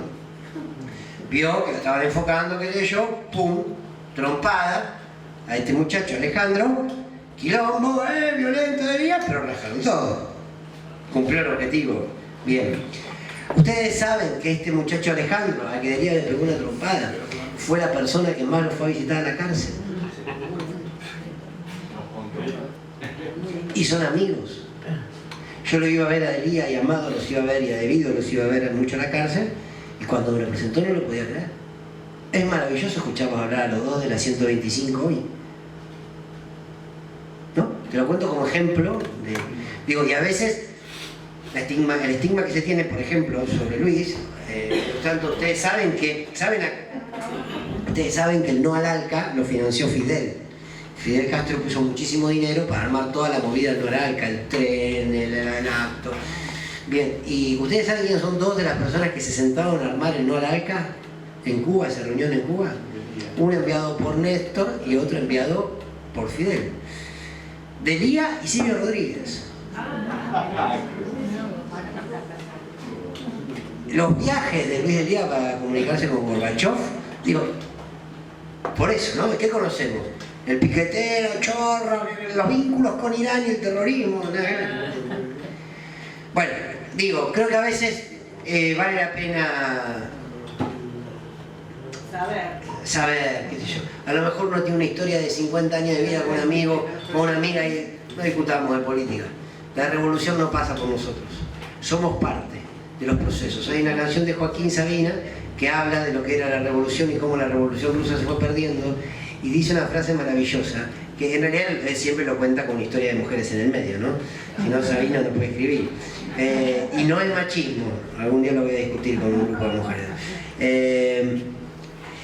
Vio que lo estaban enfocando, qué sé yo, pum, trompada a este muchacho Alejandro, quilombo, violento de Lía, pero rajaron todo. Cumplió el objetivo. Bien. Ustedes saben que este muchacho Alejandro, al que de Lía le pegó una trompada, fue la persona que más lo fue a visitar a la cárcel. Y son amigos. Yo lo iba a ver a Delía y a Amado los iba a ver y a Devido los iba a ver mucho en la cárcel, y cuando me lo presentó no lo podía creer. Es maravilloso escucharlos hablar a los dos de la 125 hoy. ¿No? Te lo cuento como ejemplo de... Digo, y a veces el estigma que se tiene, por ejemplo, sobre Luis, por tanto, ustedes saben que el no al ALCA lo financió Fidel. Fidel Castro puso muchísimo dinero para armar toda la movida del no al ALCA, el tren, el acto. Bien, y ustedes saben quiénes son dos de las personas que se sentaron a armar el no al ALCA en Cuba, esa reunión en Cuba. Uno enviado por Néstor y otro enviado por Fidel. Delía y Silvio Rodríguez. Los viajes de Luis de Lía para comunicarse con Gorbachev, digo, por eso, ¿no? ¿Qué conocemos? El piquetero, chorro, los vínculos con Irán y el terrorismo. Bueno, digo, creo que a veces vale la pena saber, qué sé yo. A lo mejor uno tiene una historia de 50 años de vida con un amigo, con una amiga, y no discutamos de política. La revolución no pasa por nosotros. Somos parte de los procesos. Hay una canción de Joaquín Sabina que habla de lo que era la revolución y cómo la revolución rusa se fue perdiendo, y dice una frase maravillosa, que en realidad él siempre lo cuenta con una historia de mujeres en el medio, ¿no? Si no, Sabina no puede escribir. Y no el machismo, algún día lo voy a discutir con un grupo de mujeres.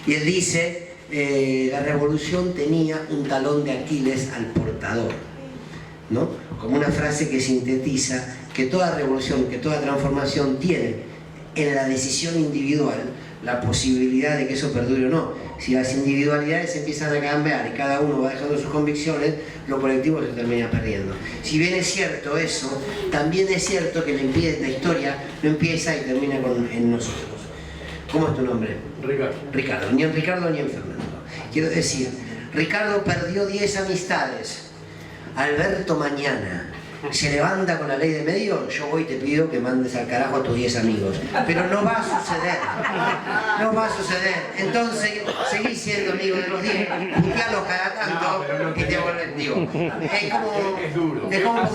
Y él dice, la revolución tenía un talón de Aquiles al portador. ¿no? Como una frase que sintetiza que toda revolución, que toda transformación tiene en la decisión individual la posibilidad de que eso perdure o no. Si las individualidades empiezan a cambiar y cada uno va dejando sus convicciones, lo colectivo se termina perdiendo. Si bien es cierto eso, también es cierto que la historia no empieza y termina en nosotros. ¿Cómo es tu nombre? Ricardo. Ricardo, ni en Ricardo ni en Fernando. Quiero decir, Ricardo perdió 10 amistades. Alberto mañana se levanta con la ley de medio, yo voy y te pido que mandes al carajo a tus 10 amigos. Pero no va a suceder. No va a suceder. Entonces, seguís siendo amigo de los 10, putealos cada tanto y te vuelves tío. Es como